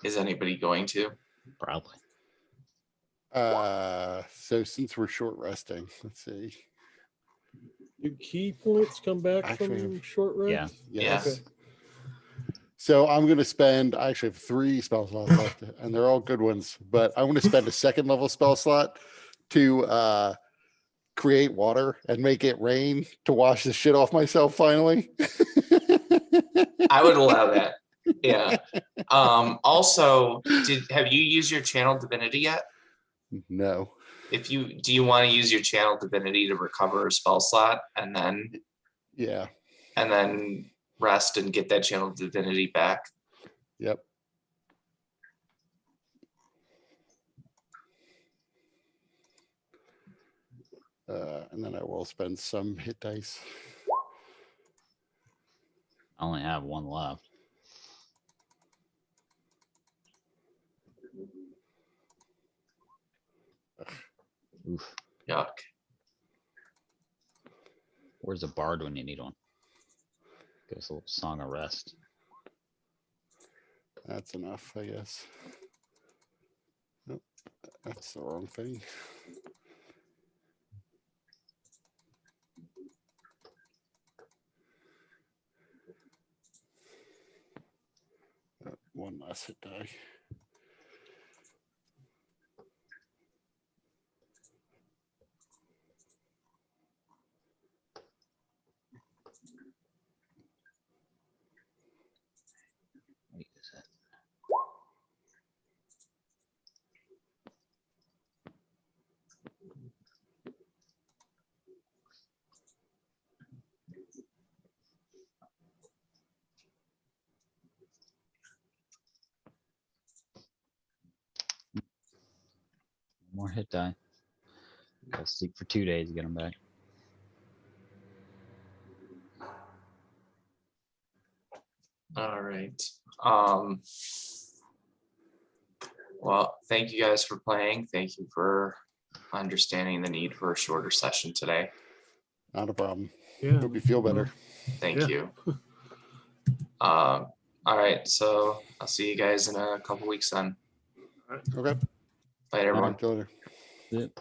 Is anybody going to? Probably. So since we're short resting, let's see. Do key points come back Actually, from short rest? Yeah. Yes. Yeah. Okay. So I'm going to spend, I actually have 3 spell slots left, and they're all good ones, but I want to spend a 2nd level spell slot to create water and make it rain to wash the shit off myself finally. I would allow that. Yeah. Also, have you used your channel divinity yet? No. Do you want to use your channel divinity to recover a spell slot and Yeah. then rest and get that channel divinity back? Yep. And then I will spend some hit dice. I only have 1 left. Oof. Yuck. Where's a bard when you need one? Give us a little song of rest. That's enough, I guess. Nope, that's the wrong thing. One last hit die. Wait, is that- More hit die. Gotta sleep for 2 days to get them back. All right. Well, thank you guys for playing. Thank you for understanding the need for a shorter session today. Not a problem. Yeah. Hope you feel better. Thank Yeah. you. All right, so I'll see you guys in a couple weeks then. Okay. Later, everyone. Talk to you later. Yep.